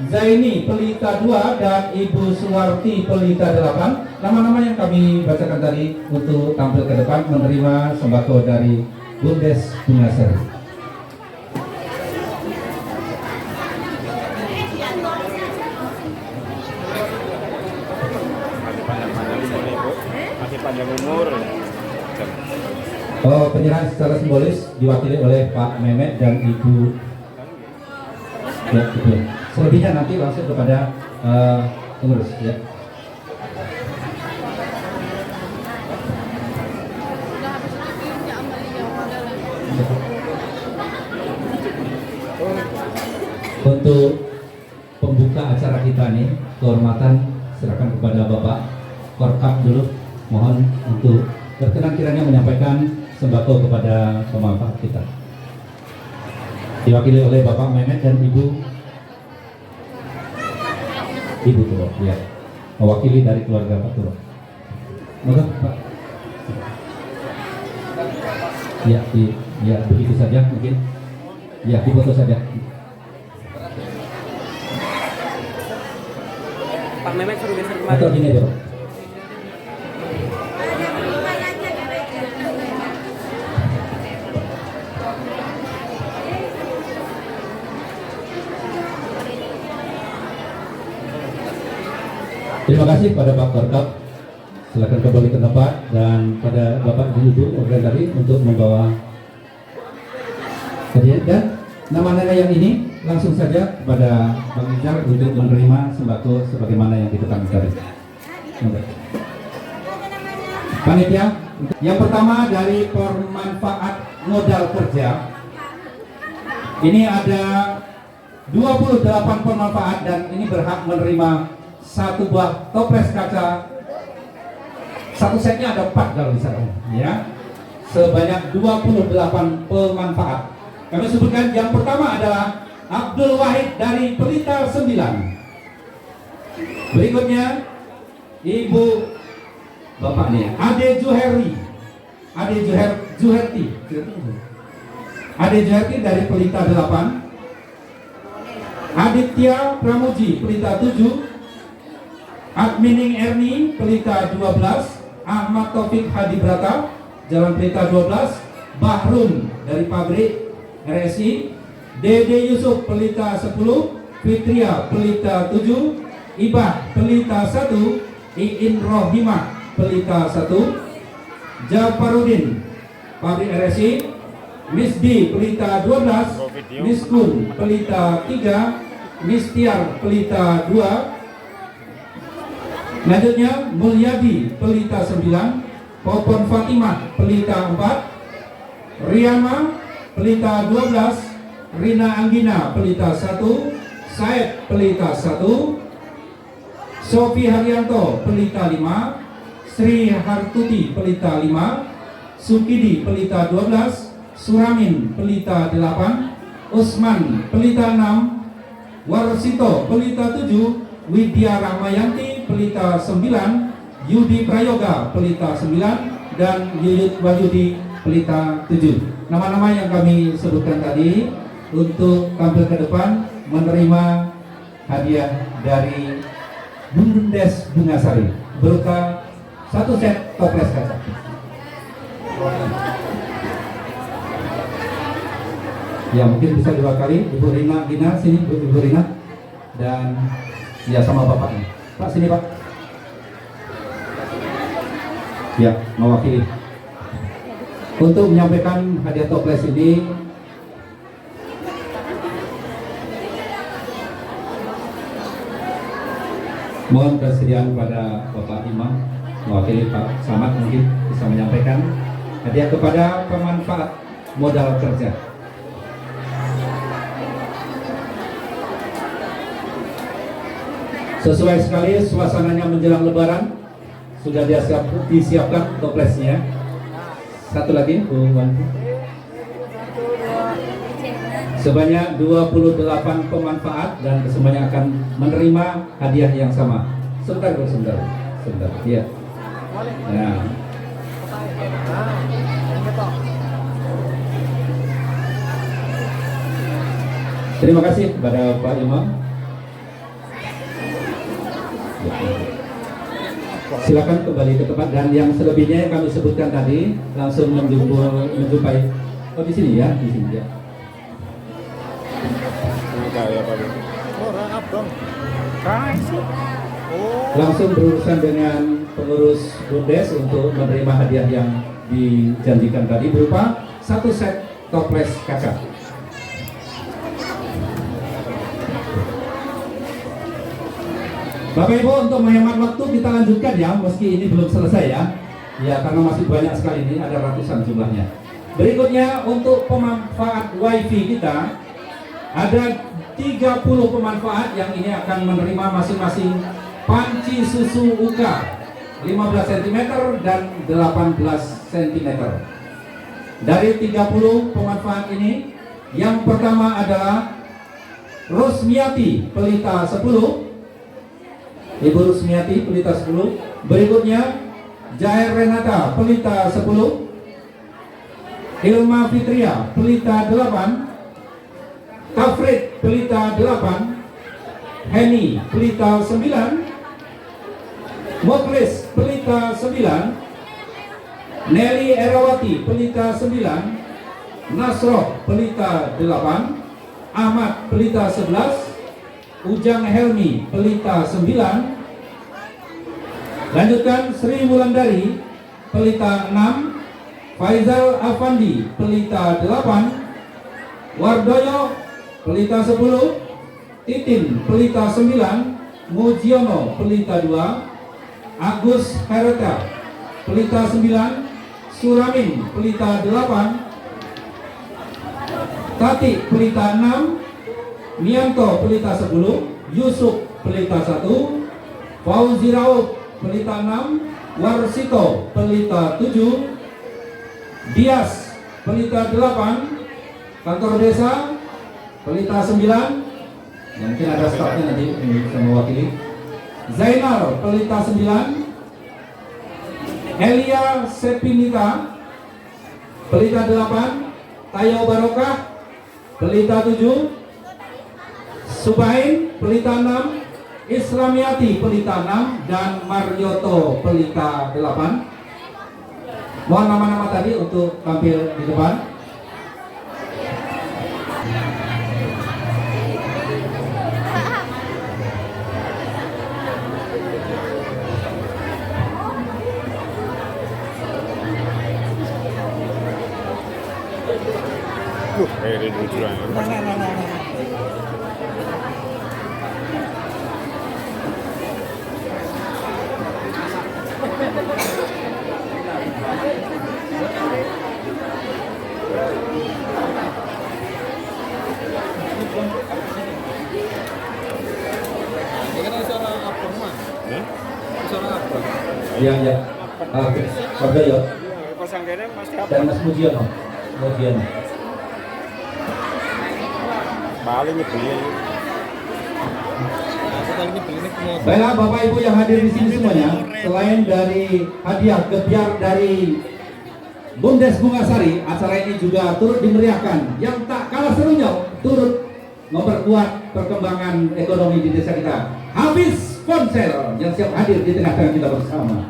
Zaini Pelita 2, dan Ibu Suwarti Pelita 8. Nama-nama yang kami bacakan tadi untuk tampil ke depan menerima sembako dari BUMDes Bungasari. Masih panjang umur. Penyerahan secara simbolis diwakili oleh Pak Mehmet dan Ibu. Ya, gitu. Selebihnya nanti langsung kepada pengurus ya. Untuk pembuka acara kita nih, kehormatan serahkan kepada Bapak Korkap dulu. Mohon untuk berkenan kiranya menyampaikan sembako kepada pemanfaat kita. Diwakili oleh Bapak Mehmet dan Ibu Turo, ya, mewakili dari keluarga Pak Turo. Moga Pak. Ya, ya begitu saja mungkin. Ya, difoto saja. Pak Mehmet suruh geser kemari. Atau gini dulu. Terima kasih pada Pak Korkap. Silakan kembali ke tempat dan pada Bapak Ibu organisasi untuk membawa hadiah dan nama-nama yang ini langsung saja kepada Bang Ijal untuk menerima sembako sebagaimana yang ditentukan tadi. Panitia, yang pertama dari pemanfaat modal kerja. Ini ada 28 pemanfaat dan ini berhak menerima satu buah toples kaca. Satu setnya ada 4 kalau di sana, ya. Sebanyak 28 pemanfaat. Kami sebutkan yang pertama adalah Abdul Wahid dari Pelita 9. Berikutnya Ibu Bapak nih, Ade Juherti dari Pelita 8. Aditya Pramuji Pelita 7. Admining Erni Pelita 12. Ahmad Taufik Hadi Brata Jalan Pelita 12. Bahrun dari pabrik RSI. Dede Yusuf Pelita 10. Fitria Pelita 7. Ibah Pelita 1. Iin Rohimah Pelita 1. Jafarudin pabrik RSI. Misdi Pelita 12. Miskun Pelita 3. Mistiar Pelita 2. Selanjutnya Mulyadi Pelita 9. Popon Fatimah Pelita 4. Riyama Pelita 12. Rina Anggina Pelita 1. Said Pelita 1. Sofi Haryanto Pelita 5. Sri Hartuti Pelita 5. Sukidi Pelita 12. Suramin Pelita 8. Usman Pelita 6. Warsito Pelita 7. Widya Rahmayanti Pelita 9. Yudi Prayoga Pelita 9 dan Yuyut Wahyudi Pelita 7. Nama-nama yang kami sebutkan tadi untuk tampil ke depan menerima hadiah dari Bumdes Bungasari berupa 1 set toples kaca. Ya mungkin bisa diwakili Ibu Rina sini Ibu Rina dan ya sama bapaknya. Pak sini Pak. Ya mewakili. Untuk menyampaikan hadiah toples ini mohon kesediaan pada Bapak Imam mewakili Pak Samad mungkin bisa menyampaikan hadiah kepada pemanfaat modal kerja. Sesuai sekali suasananya menjelang Lebaran, sudah disiapkan toplesnya. Satu lagi, sebanyak 28 pemanfaat dan kesemuanya akan menerima hadiah yang sama. Sebentar. Iya. Nah. Terima kasih kepada Pak Imam. Silakan kembali ke tempat dan yang selebihnya yang kami sebutkan tadi langsung menjumpai. Oh di sini ya, di sini ya. Langsung berurusan dengan pengurus Bundes untuk menerima hadiah yang dijanjikan tadi berupa 1 set toples kaca. Bapak Ibu, untuk menghemat waktu kita lanjutkan ya, meski ini belum selesai ya. Ya, karena masih banyak sekali, ini ada ratusan jumlahnya. Berikutnya untuk pemanfaat WiFi kita, ada 30 pemanfaat yang ini akan menerima masing-masing panci susu UK 15 cm dan 18 cm. Dari 30 pemanfaat ini, yang pertama adalah Rosmiati Pelita 10, Ibu Rusmiati Pelita 10. Berikutnya Jair Renata Pelita 10, Ilma Fitria Pelita 8, Kafrid Pelita 8, Heni Pelita 9, Moklis Pelita 9, Nelly Erawati Pelita 9, Nasroh Pelita 8, Ahmad Pelita 11, Ujang Helmi Pelita 9. Lanjutkan Sri Wulandari Pelita 6, Faizal Afandi Pelita 8, Wardoyo Pelita 10, Titin Pelita 9, Mujiono Pelita 2, Agus Hereta Pelita 9, Suramin Pelita 8, Tati Pelita 6, Mianto Pelita 10, Yusuf Pelita 1, Fauzi Raub Pelita 6, Warsito Pelita 7, Dias Pelita 8, Kantor Desa Pelita 9, mungkin ada stafnya nanti yang bisa mewakili, Zainal Pelita 9, Elia Sepinita Pelita 8, Tayo Barokah Pelita 7, Subain Pelita 6, Islamiati Pelita 6, dan Marioto Pelita 8. Mohon nama-nama tadi untuk tampil di depan. Ya. Oke. Wardoyo. Dan Mas Mujiono. Baiklah Bapak Ibu yang hadir di sini semuanya, selain dari hadiah gebiar dari Bundes Bungasari, acara ini juga turut dimeriahkan. Yang tak kalah serunya, turut memperkuat perkembangan ekonomi di desa kita, Hafiz Ponsel yang siap hadir di tengah-tengah kita bersama.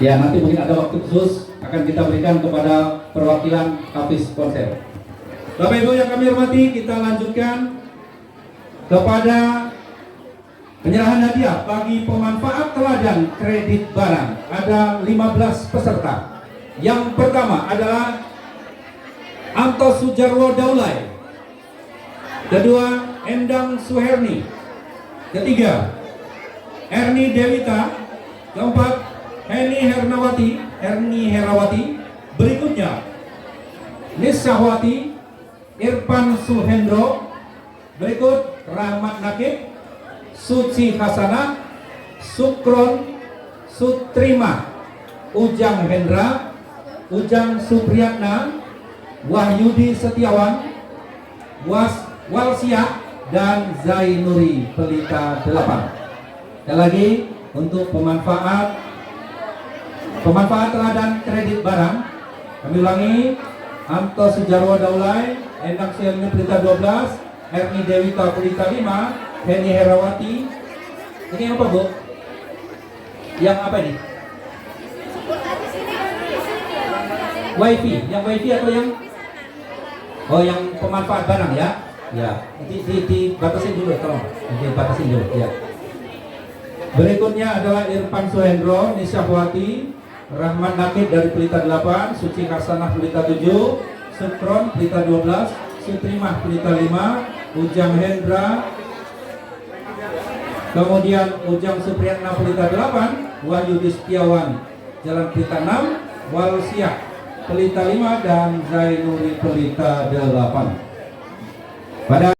Ya, nanti mungkin ada waktu khusus akan kita berikan kepada perwakilan Hafiz Ponsel. Bapak Ibu yang kami hormati, kita lanjutkan kepada penyerahan hadiah bagi pemanfaat teladan kredit barang. Ada 15 peserta. Yang pertama adalah Anto Sujarwo Daulay. Kedua, Endang Suherni. Ketiga, Erni Dewita. Keempat, Heni Herawati. Berikutnya, Nisahwati, Irfan Suhendro. Berikut Rahmat Nakib, Suci Hasanah, Sukron Sutrima, Ujang Hendra, Ujang Supriyatna, Wahyudi Setiawan, Walsia, dan Zainuri Pelita 8. Sekali lagi untuk pemanfaat teladan kredit barang, kami ulangi, Anto Sujarwo Daulay, Endang Suherni Pelita 12, Erni Dewita Pelita 5, Heni Herawati. Ini apa Bu? Yang apa ini? WiFi, yang WiFi atau yang? Oh, yang pemanfaat barang ya? Ya, dibatasin dulu, tolong. Dibatasin dulu, ya. Berikutnya adalah Irfan Suhendro, Nisyahwati, Rahman Nakib dari Pelita 8, Suci Karsanah Pelita 7, Sutron Pelita 12, Sutrimah Pelita 5, Ujang Hendra, kemudian Ujang Supriyatna Pelita 8, Wahyu Setiawan Jalan Pelita 6, Walsiah Pelita 5, dan Zainuri Pelita 8. Pada